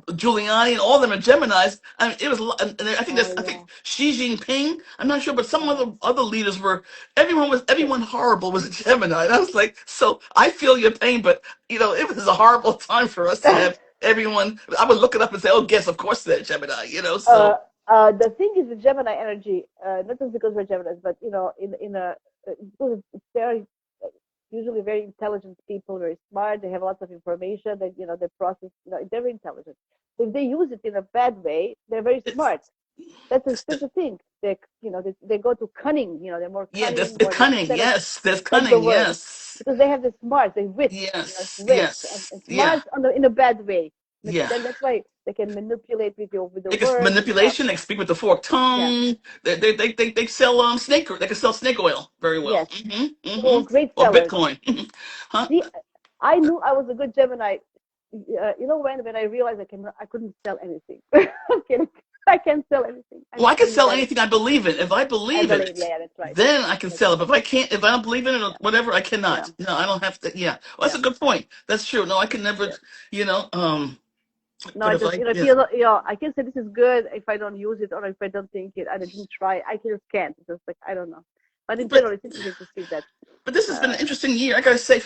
Giuliani, and all of them are Gemini's. I mean, it was. And Oh I yeah. think Xi Jinping. I'm not sure, but some Yeah. other leaders were. Everyone horrible was a Gemini. And I was like, so I feel your pain, but it was a horrible time for us to have everyone. I would look it up and say, oh, guess of course they're Gemini. uh, So the thing is the Gemini energy, not just because we're Geminis, but in a because it's very usually very intelligent people, very smart. They have lots of information. They process. They're very intelligent. So if they use it in a bad way, they're very it's smart. That's the thing. They go to cunning. They're more yeah, cunning, there's more cunning. instead of Yes, there's that's the cunning. word Yes, because they have the smart, the wit. It's yes, wit yes, and yeah, smart in a bad way. yeah. Then that's why they can manipulate with the They can words and stuff. manipulation. They speak with the forked Yeah. tongue. They sell snake. They can sell snake oil very well. Yes. Hmm. Oh, great Or sellers. Bitcoin. Huh? See, I knew I was a good Gemini. When I realized I couldn't sell anything. I'm kidding. I can't sell anything. Well, I'm I can really sell bad at. anything I believe in. If I I believe in believe. it, Yeah, that's right. then I can That's sell it. right. But if I don't believe in it or Yeah. whatever, I Yeah. cannot. No, I don't have to. Yeah, well, that's Yeah. a good point. That's true. No, I can never. Yeah. You know. No, But I if just I, if yeah. I can say this is good if I don't use it or if I don't think it. I didn't try. I just can't. It's just like I don't know. But in But general, it's interesting to see that. But this has been an Uh, interesting year. I gotta say,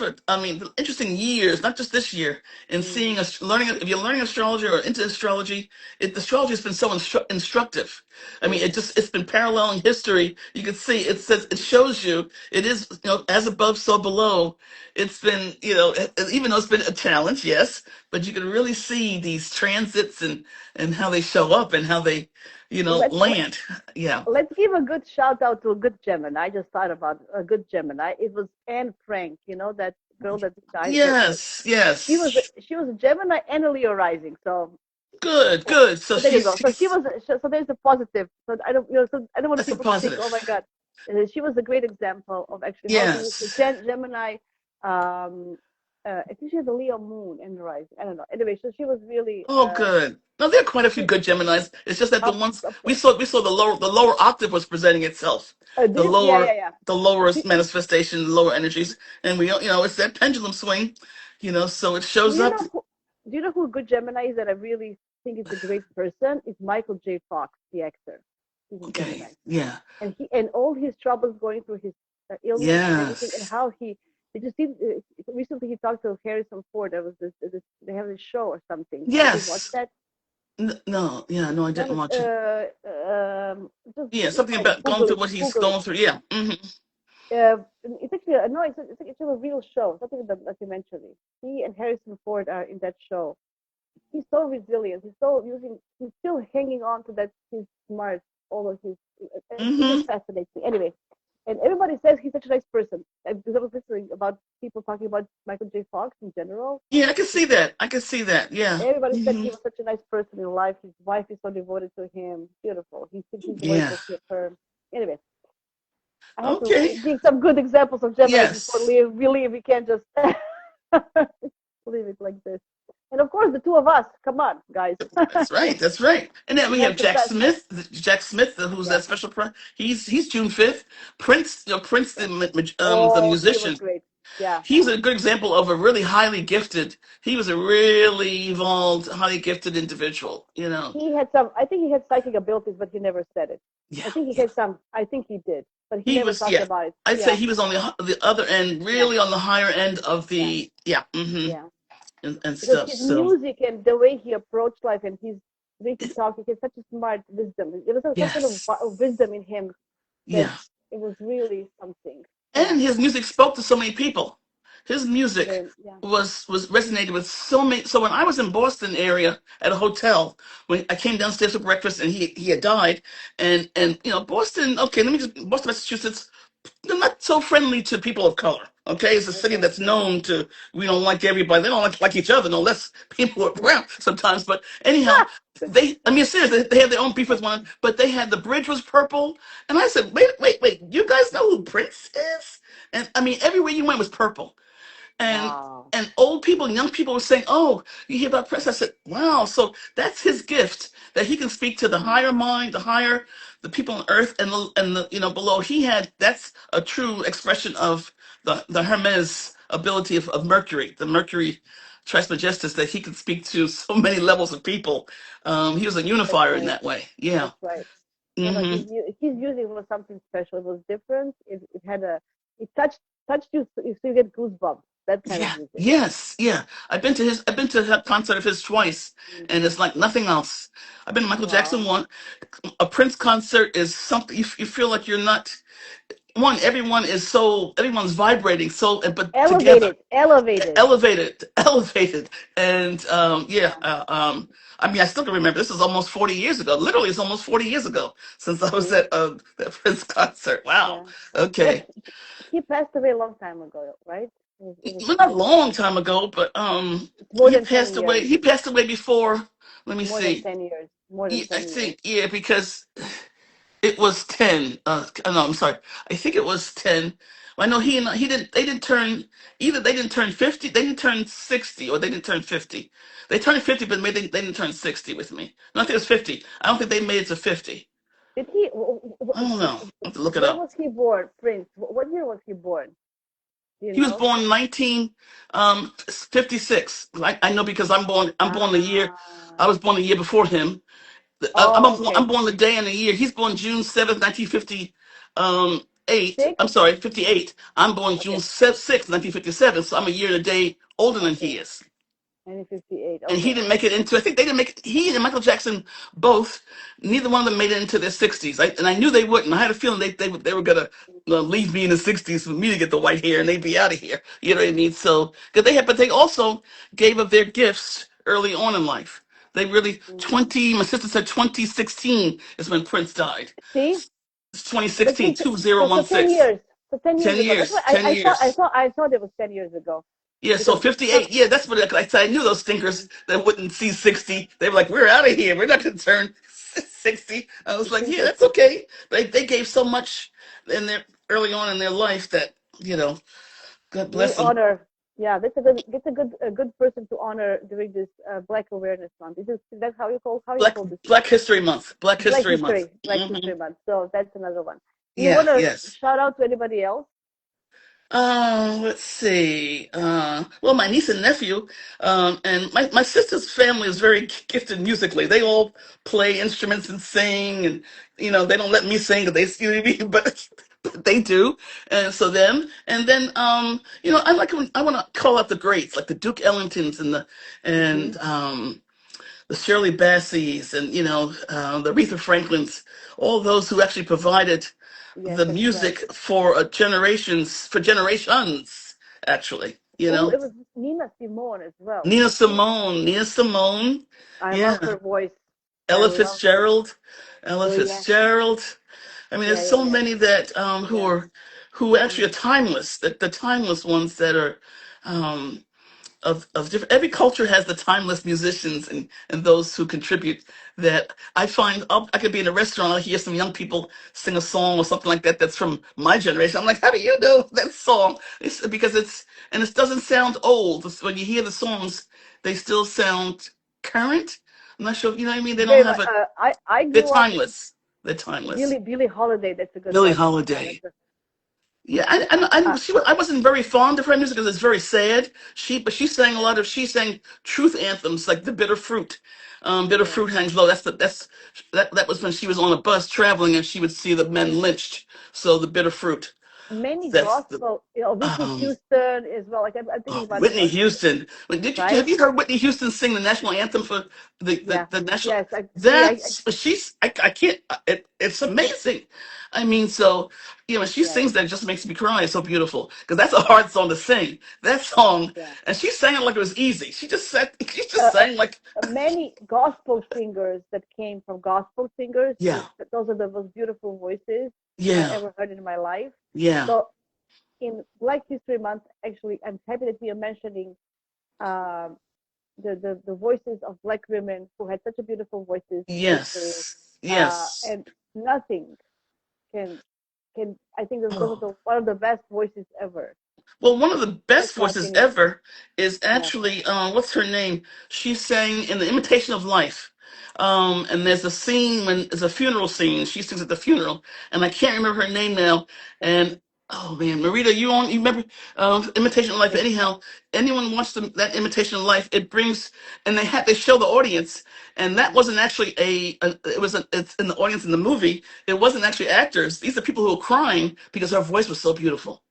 interesting years, not just this year. In mm, seeing us learning, if you're learning astrology or into astrology, astrology has been so instructive. I mean, mm. it's been paralleling history. You can see it shows you it is as above so below. It's been even though it's been a challenge, yes, but you can really see these transits and how they show up and how they Let, let land. Yeah. let's give a good shout out to a good Gemini. I just thought about a good Gemini. It was Anne Frank. You know that girl that died. Yes, She was yes. she was a Gemini and a Leo rising. So Good, good. So so there you go. So she he's was. So there's a positive. So I don't. So I don't want that's a people to think, oh my positive. God, she was a great example of actually how to use the Yes. Gemini. Um, I think she has a Leo moon and rising. I don't know. Anyway, so she was really. Oh, good. No, there are quite a few She, good Geminis. It's just that the ones of we course. saw, the lower octave was presenting itself. The This, yeah, lower, yeah, yeah. the lower Do, manifestation, the lower energies, and we, it's that pendulum swing, so it do shows you up. know who? Do you know who a good Gemini is that I really think is a great person? Is Michael J. Fox, the actor. He's a Okay, Gemini. yeah, And all his troubles going through his illness and everything, and yes, how he did you see recently he talked to Harrison Ford. There was this they have this show or something. Did you watch yes. that? No, yeah, no, I That didn't was watch it. just Yeah, something find it, about going Google through it, what he's Google it. going through. Yeah. It's actually no, it's a real show. It's not even a documentary. He and Harrison Ford are in that show. He's so resilient. He's still hanging on to that. He's smart. All of his. It just Hmm. fascinates me. Anyway, and everybody says he's such a nice person. Because I was listening about people talking about Michael J. Fox in general. Yeah, I can see that. I can see that. Yeah. Everybody said Hmm. he was such a nice person in life. His wife is so devoted to him. Beautiful. He thinks he's devoted Yeah. to her. Anyway, I had to Okay. give some good examples of Gemini before Yes. we leave. We can't just leave it like this. And of course, the two of us. Come on, guys. That's right. That's right. And then We we have have the best. Jack Smith, who's Yeah. that special He's June 5th. Prince, Prince, Yeah. the Oh, he was musician. great. Yeah. He's a good example of a really highly gifted. He was a really evolved, highly gifted individual. He had some, I think he had psychic abilities, but he never said it. Yeah, I think he yeah. had some, I think he did, but he He never was, talked yeah. about it. I'd say Yeah. he was on the other end, Yeah. really on the higher end of Yeah. the, yeah, and Because stuff. his So music and the way he approached life and his way he talked, he had such a smart wisdom. There was some sort yes, of wisdom in him that yeah. it was really something. Yeah. And his music spoke to so many people. His music Yeah. was resonated with so many. So when I was in Boston area at a hotel, when I came downstairs for breakfast and he had died, and Boston. Okay, let me just Boston, Massachusetts. They're not so friendly to people of color. Okay, it's a city Okay. that's known to we don't like everybody. They don't like each other, no less people are brown sometimes. But anyhow, I mean, seriously, they had their own beef with one, but they had the bridge was purple, and I said, wait, you guys know who Prince is? And I mean, everywhere you went was purple and Wow. and old people and young people were saying, "Oh, you hear about Prince?" I said, "Wow!" So that's his gift that he can speak to the Mm. higher mind, the people on Earth, and the below. He had that's a true expression of the Hermes ability of Mercury, the Mercury Trismegistus, that he could speak to so many levels of people. He was a That's unifier in right. that way. Yeah. That's right. No, Hmm. his music was something special. It was different. It had it touched you, so you get goosebumps. That kind of Yeah. music. Yes. Yeah. I've been to a concert of his twice, and Hmm. it's like nothing else. I've been to Michael Jackson Wow. one. A Prince concert is something you feel like you're not one. Everyone's vibrating so, but together, Elevated, elevated. elevated, and yeah. Yeah. I mean, I still can remember. This is almost 40 years ago. Literally, it's almost 40 years ago since I was See? at that Prince concert. Wow. Yeah. Yeah. Okay. He passed away a long time ago, right? It was Well, not a like long time ago, but it's more than 10 years. He passed away before. Let me More than see. 10 years. More than Yeah, I 10 years. think yeah, because it was 10. No, I'm sorry. I think it was 10. I know he didn't. They didn't turn either. They didn't turn 50. They didn't turn 60, or they didn't turn 50. They turned 50, but maybe they didn't turn 60 with me. No, I think it was 50. I don't think they made it to 50. Did he? I don't know. I have to look it When up. was he born, Prince? What year was he born? Do you He was know? born 1956. I know because I'm born the year. Ah. I was born a year before him. Oh, okay. I'm born the day and the year. He's born June 7th, 1958. I'm Six. sorry, 58. I'm born Okay. June 6th, 1957. So I'm a year and a day older than Okay. he is. 1958. And he Okay. didn't make it into. I think they didn't make it. He and Michael Jackson both. Neither one of them made it into their 60s. And I knew they wouldn't. I had a feeling they were gonna leave me in the 60s for me to get the white hair and they'd be out of here. You know what I mean? So because but they also gave up their gifts early on in life. They really Mm. 20. My sister said 2016 is when Prince died. See, It's but 2016, so 10 2016. years. So 10 years 10 ago. That's why years, 10 years. I thought it was 10 years ago Yeah, so because 58. Yeah, that's what I said. I knew those stinkers that wouldn't see 60. They were like, we're out of here. We're not going to turn 60. I was like, yeah, that's okay. They gave so much in their early on in their life that, God we bless them. honor. Yeah, that's a good person to honor during this Black Awareness Month. Is that how you Black call this month? Black History Month. Black Black History Month. History, Black Hmm. History Month. So that's another one. Do you want Yeah, to yes. shout out to anybody else? Let's see. Well, my niece and nephew, and my sister's family is very gifted musically. They all play instruments and sing, and they don't let me sing, 'cause they see me, but they do. And so them, and then I like when I want to call out the greats, like the Duke Ellingtons Hmm. and the Shirley Bassey's, and the Aretha Franklins, all those who actually provided Yes, the that's right. music for generations, actually. Oh, it was Nina Simone as well. Nina Was she? Simone, Nina Simone, I love yeah, her voice. I Ella love her. Fitzgerald, Ella Oh yes, Fitzgerald. I mean, yeah, there's yeah, so yeah, many that yeah. who actually Mm. are timeless. The timeless ones that are um, of different. Every culture has the timeless musicians and those who contribute. That I find, I could be in a restaurant, I hear some young people sing a song or something like that that's from my generation. I'm like, how do you know that song? It's because and it doesn't sound old. When you hear the songs, they still sound current. I'm not sure, you know what I mean? They don't Very have much. a. I They're grew up. timeless. They're timeless. Billie Holiday. That's a good Billie one. Yeah, Holiday. that's Yeah, I wasn't very fond of her music because it's very sad. But she sang truth anthems like "The Bitter Fruit." Bitter yeah. fruit hangs low. That was when she was on a bus traveling and she would see the men lynched. So the bitter fruit. Many That's the gospel. Whitney um, Houston as well. Like I'm thinking about the Whitney gospel, Houston. Have right? you heard Whitney Houston sing the national anthem for Yeah. the national? Yes. I That's she's I can't. It's amazing. I mean, so she yes. sings that, it just makes me cry. It's so beautiful because that's a hard song to sing. That song, Yeah. and she sang it like it was easy. She just said she just Uh, sang like Many gospel singers that came from gospel singers. yeah, Those are the most beautiful voices I yeah, ever heard in my life. yeah, So in Black History Month, actually, I'm happy that we are mentioning um, the voices of Black women who had such a beautiful voices in history, yes, yes. and nothing can I think those are Oh. one of the best voices ever. Well, one of the best That's my voices opinion. ever is Yeah. actually what's her name? She sang in The Imitation of Life. And there's a scene when there's a funeral scene. She sings at the funeral, and I can't remember her name now. And oh man, Marita, you remember Imitation of Life? Yes. Anyhow, anyone watch that Imitation of Life? It brings, and they show the audience, and that wasn't actually it's in the audience in the movie. It wasn't actually actors. These are people who were crying because her voice was so beautiful.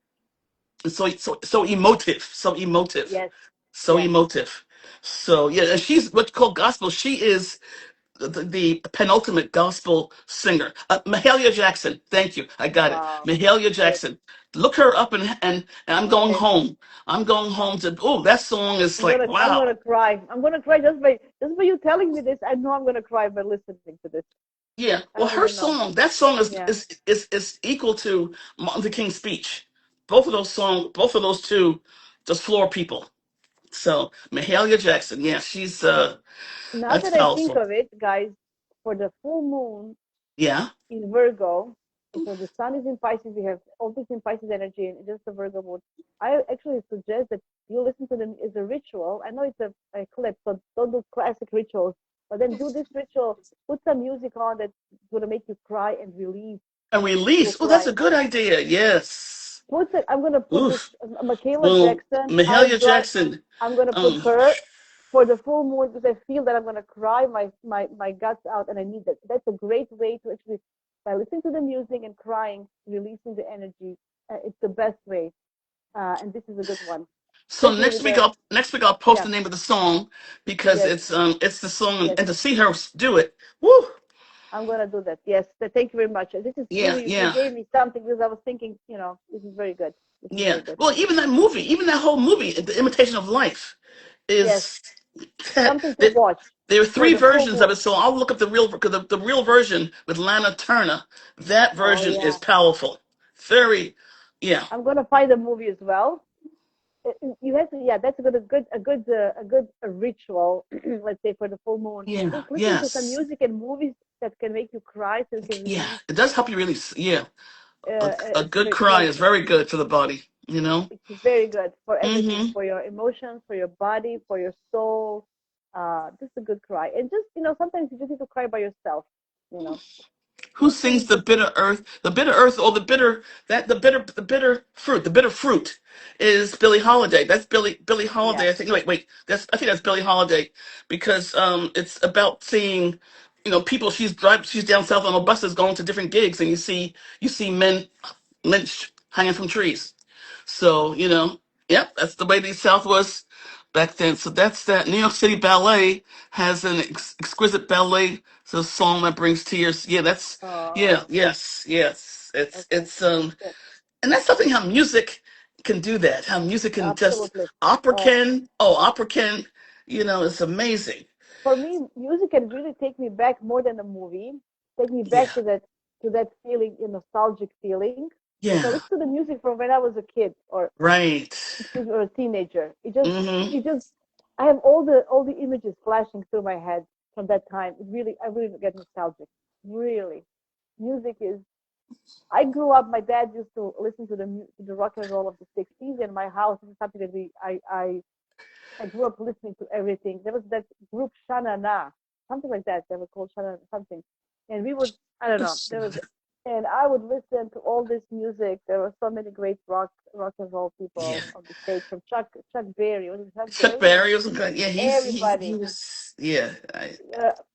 So emotive, so emotive, Yes. so Yes. emotive. So yeah, and she's what's called gospel. She is the penultimate gospel singer. Mahalia Jackson. Thank you. I got it. Wow. Mahalia Yes. Jackson. Look her up, and I'm going Okay. home. I'm going home to. Oh, that song is like I'm wow. gonna cry. I'm gonna cry just by you telling me this. I know I'm gonna cry by listening to this. Yeah. I Well, don't even know. that song is Yeah. is is equal to Martin Luther King's speech. Both of those two, just floor people. So Mahalia Jackson, yeah, she's Now that's that I think powerful. of it, guys, for the full moon Yeah. in Virgo, so the sun is in Pisces, we have all this in Pisces energy and just the Virgo moon. I actually suggest that you listen to them as a ritual. I know it's a eclipse, so don't do classic rituals, but then do this ritual, put some music on that's going to make you cry and release. And You will release. Oh, that's cry. a good idea. Yes. I'm going to put this, Oof. Michaela Well, Jackson, I Mahalia Drive, Jackson. I'm going to put Um, her for the full moon because I feel that I'm going to cry my guts out and I need that. That's a great way to actually, by listening to the music and crying, releasing the energy. It's the best way. And this is a good one, so especially with the, next week I'll post yeah, the name of the song because yes, it's the song, yes. and to see her do it. Woo. I'm going to do that. Yes. Thank you very much. This is Yeah, really, you yeah, gave me something because I was thinking, this is very good. This is yeah. very good. Well, even that whole movie, The Imitation of Life, Yes. is Something to there, watch there are for three the full versions of moon. it, so I'll look up the real because the real version with Lana Turner. That Oh, version is yeah. powerful. Very. Yeah, I'm gonna find a movie as well. You have to, yeah, that's a ritual, let's say for the full moon. yeah, Just listen to some yes, music and movies that can make you cry, so you can yeah. release. It does help you release. Yeah, a It's good very, cry very is good. very good for the body. You know. It's very good for everything, Mm-hmm. for your emotions, for your body, for your soul. Just a good cry, and just sometimes you just need to cry by yourself. You know, Who nothing sings the important. bitter earth? The bitter earth, or the bitter fruit. The bitter fruit is Billie Holiday. That's Billie Yeah. Holiday. I think. Wait. That's I think that's Billie Holiday because it's about seeing, people. She's down south on a buses going to different gigs, and you see men lynched hanging from trees. So, yep, that's the way the South was back then. So that's that. New York City Ballet has an exquisite ballet. So a song that brings tears. Yeah, Oh, yeah, yes, yes. okay. Good. And that's something how music can do that. How music can just, Absolutely. Oh, opera can, it's amazing. for me, music can really take me back more than a movie. Take me Yeah, back to that feeling, nostalgic feeling. If I yeah, listen to the music from when I was a kid, or right. excuse me, or a teenager, it just, Mm-hmm. I have all the images flashing through my head from that time. I really get nostalgic. Really, music is. I grew up. My dad used to listen to the rock and roll of the '60s, and my house is something that I grew up listening to everything. There was that group Shana Na, something like that. They were called Shana something, and we would, I don't know. There was, and I would listen to all this music. There were so many great rock and roll Yeah. people on the stage, from Chuck Berry. Was it Chuck Chuck Berry? Berry was good. Yeah, he Everybody. was. Yeah,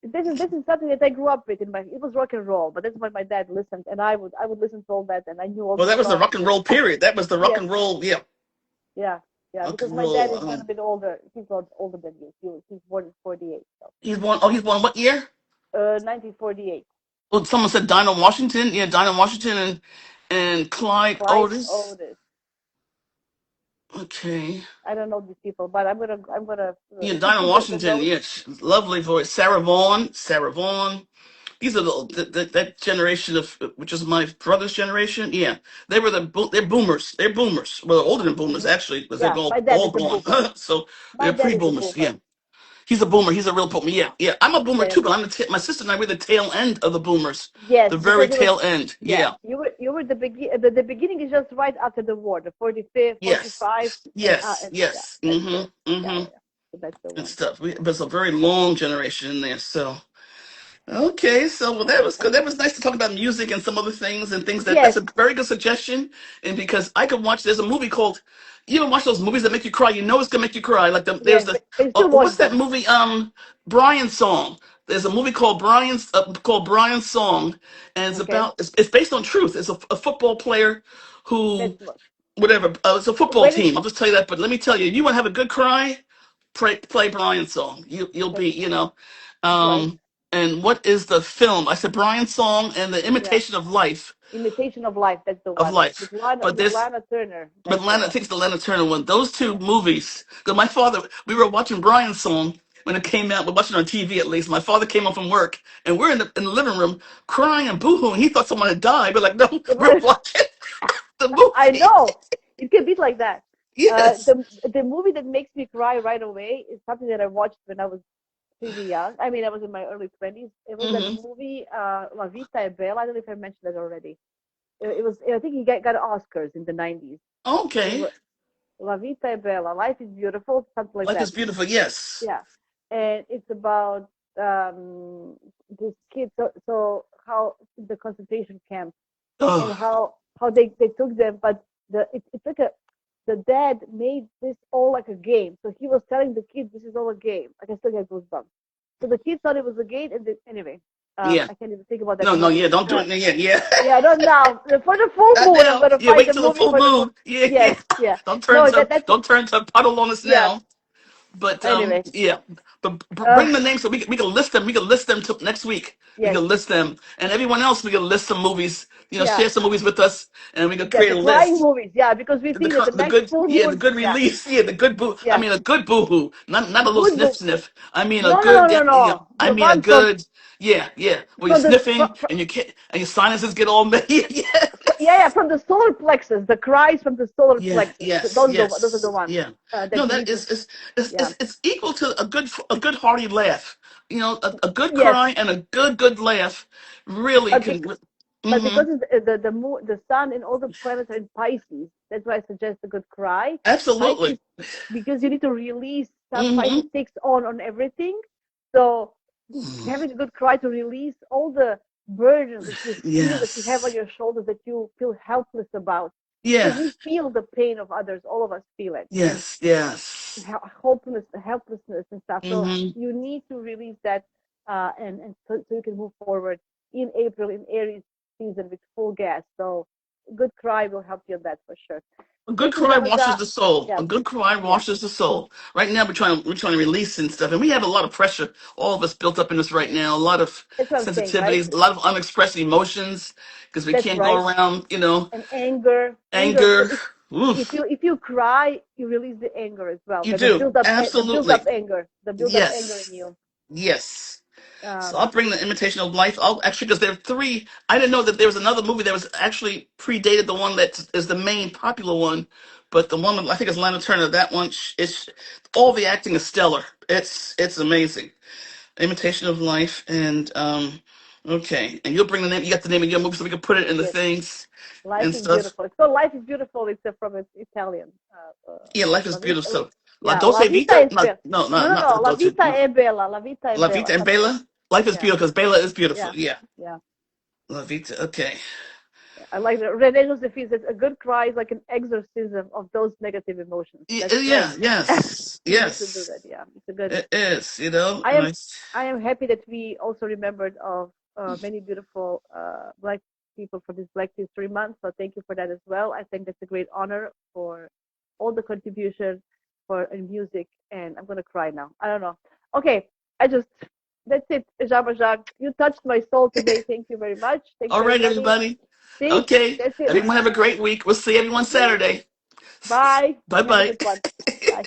This is something that I grew up with. It was rock and roll, but that's what my dad listened, and I would listen to all that, and I knew all well, the that was the songs. rock and And roll period. That was the rock yes, and roll. Yeah, yeah, yeah, rock because and my dad roll. is a little bit older. He's a lot older than you. He's born in '48, so He's born. Oh, he's born what year? 1948. Well, someone said Dinah Washington. Yeah, Dinah Washington and Clyde Clyde Otis. Otis. Okay. I don't know these people, but I'm gonna Yeah, put Dinah the Washington. notes. Yeah, lovely voice. Sarah Vaughan. Sarah Vaughan. These are that generation of which is my brother's generation. Yeah, they're boomers. They're boomers. Well, they're older than boomers Hmm. actually, because they're Yeah, all my dad all is a gone. boomer. So My they're dad is a pre-boomers. Yeah. boomer. He's a boomer. He's a real boomer. Yeah, yeah. I'm a boomer Yeah. too, but my sister and I were the tail end of the boomers, Yes, the very because it was. tail end. Yeah, Yeah. you were the beginning is just right after the war, the 45, Yes. 45, Yes. and yeah, Yes. that's the. Mm-hmm. Yeah, Mm-hmm. yeah, yeah. So that's the And one. stuff. There's a very long generation in there. So okay. So well, that was good. That was nice to talk about music and some other things and things that's Yes, a very good suggestion. And because I could watch, there's a movie called. You ever watch those movies that make you cry? You know it's gonna make you cry. Like there's yes, but you still watch what's that them. movie? Brian's Song. There's a movie called Brian's Song, and Okay, it's based on truth. It's a football player that's who what. whatever. It's a football When team. I'll just tell you that. But let me tell you, you want to have a good cry? Play Brian's Song. You'll be that's right. Um, and what is the film? I said Brian's Song and the Yeah, Imitation of Life Imitation of Life. That's the of one life. with Lana But with this Lana Turner. but That's the I one. think it's the Lana Turner one. Those two Yeah. movies. Because my father, we were watching Brian's Song when it came out. We're watching it on TV at least. My father came home from work, and we're in the living room crying and boohooing. He thought someone had died. We're like, no, we're watching the I movie. know it can be like that. Uh, Yes. the the movie that makes me cry right away is something that I watched when I was pretty young. I mean, I was in my early 20s. It was that Hmm. movie, La Vita e Bella. I don't know if I mentioned that already. It was. I think he got Oscars in the 90s. It Okay. was La Vita e Bella. Life is beautiful, something like Life that. is beautiful. Yes. Yeah, and it's about um, this kid. So how the concentration camp and Oh, how they took them, but it's like a the dad made this all like a game. So he was telling the kids this is all a game. I can still get goosebumps. So the kids thought it was a game, and anyway, yeah. I can't even think about that No, no, movie. yeah. Don't do it yet. Yeah. Yeah, not now. For the full Not moon, I'm now. gonna Yeah. find Wait the till the movie full for the full. moon. Yeah. Yeah. Yes, yeah. Don't turn No, to that's don't turn to a puddle on us yeah. now. But Anyway, yeah, but uh, bring the names so we can list them. We can list them till next week. We yes, can list them, and everyone else we can list some movies. yeah. Share some movies with us, and we can Yeah, create the a crying list. movies. Yeah, because we think that the The next good, full yeah, the moon. good Yeah, release, yeah, the good boo. I yeah. mean, a good boohoo, not a little Good sniff book. sniff. I mean, a No, no, no, good, no, no. I The mean, a one from good, yeah, yeah. Where you're from the sniffing and you can't, and your sinuses get all messy. Yeah, yeah, from the solar plexus, the cries from the solar Yeah, plexus. yes, Those are the yes, ones yeah. that No, you that need to. is it's, Yeah. it's equal to a good hearty laugh. You know, a good Yes, cry and a good laugh really but can. but Mm-hmm. because the moon, the sun, and all the planets are in Pisces, that's why I suggest a good cry. Pisces, Absolutely. because you need to release stuff. Mm-hmm. Pisces takes on everything, so having a good cry to release all the burdens that you feel that you have on Yes. your shoulders that you feel helpless about, because Yeah. we feel the pain of others. All of us feel it, and Yes. Yes. helplessness and stuff. So Mm-hmm. you need to release that, and so you can move forward in April in Aries season with full gas. So good cry will help you on that for sure. A good Thank you, cry washes JeMaja. the soul. Yeah, A good cry yeah, washes the soul. Right now, we're trying to release and stuff, and we have a lot of pressure. All of us built up in us right now. A lot of that's what I'm saying, right? sensitivities, a lot of unexpressed emotions, because we That's can't go right. around, And anger. anger. If Oof. you cry, you release the anger as well. You Okay, do absolutely. the build up anger in Yes. you. Yes. So Um, I'll bring the Imitation of Life. I'll actually, because there are three. I didn't know that there was another movie that was actually predated the one that is the main popular one, but the one I think is Lana Turner. That one, it's all the acting is stellar. It's amazing. Imitation of Life, and okay, and you'll bring the name. You got the name of your movie, so we can put it in the yes, things life and is stuff. beautiful. It's called Life is Beautiful. It's from Italian. Yeah, life is La beautiful. vita, So La yeah, la Dolce vita Vita, è not bella. no, No, not no, not no. La La Dolce. vita è bella. La vita è La Vita bella. and Something. Bella. Life is Yeah, beautiful because Bella is beautiful. yeah, Yeah, yeah. La Vita. Okay. I like the Rene Josephine says a good cry is like an exorcism of those negative emotions. That's great. Yeah, yes, You need to do yes, that. Yeah, it's a good. it is, you know, I and am I am happy that we also remembered of many beautiful Black people for this Black History Month. So thank you for that as well. I think that's a great honor for all the contribution for in music. And I'm gonna cry now. I don't know. Okay, I just that's it, JeMaja. You touched my soul today. Thank you very much. Thanks all right, everybody. everybody. See, Okay, that's it. everyone have a great week. We'll see everyone Saturday. Bye. Bye Have a bye. good one. Bye.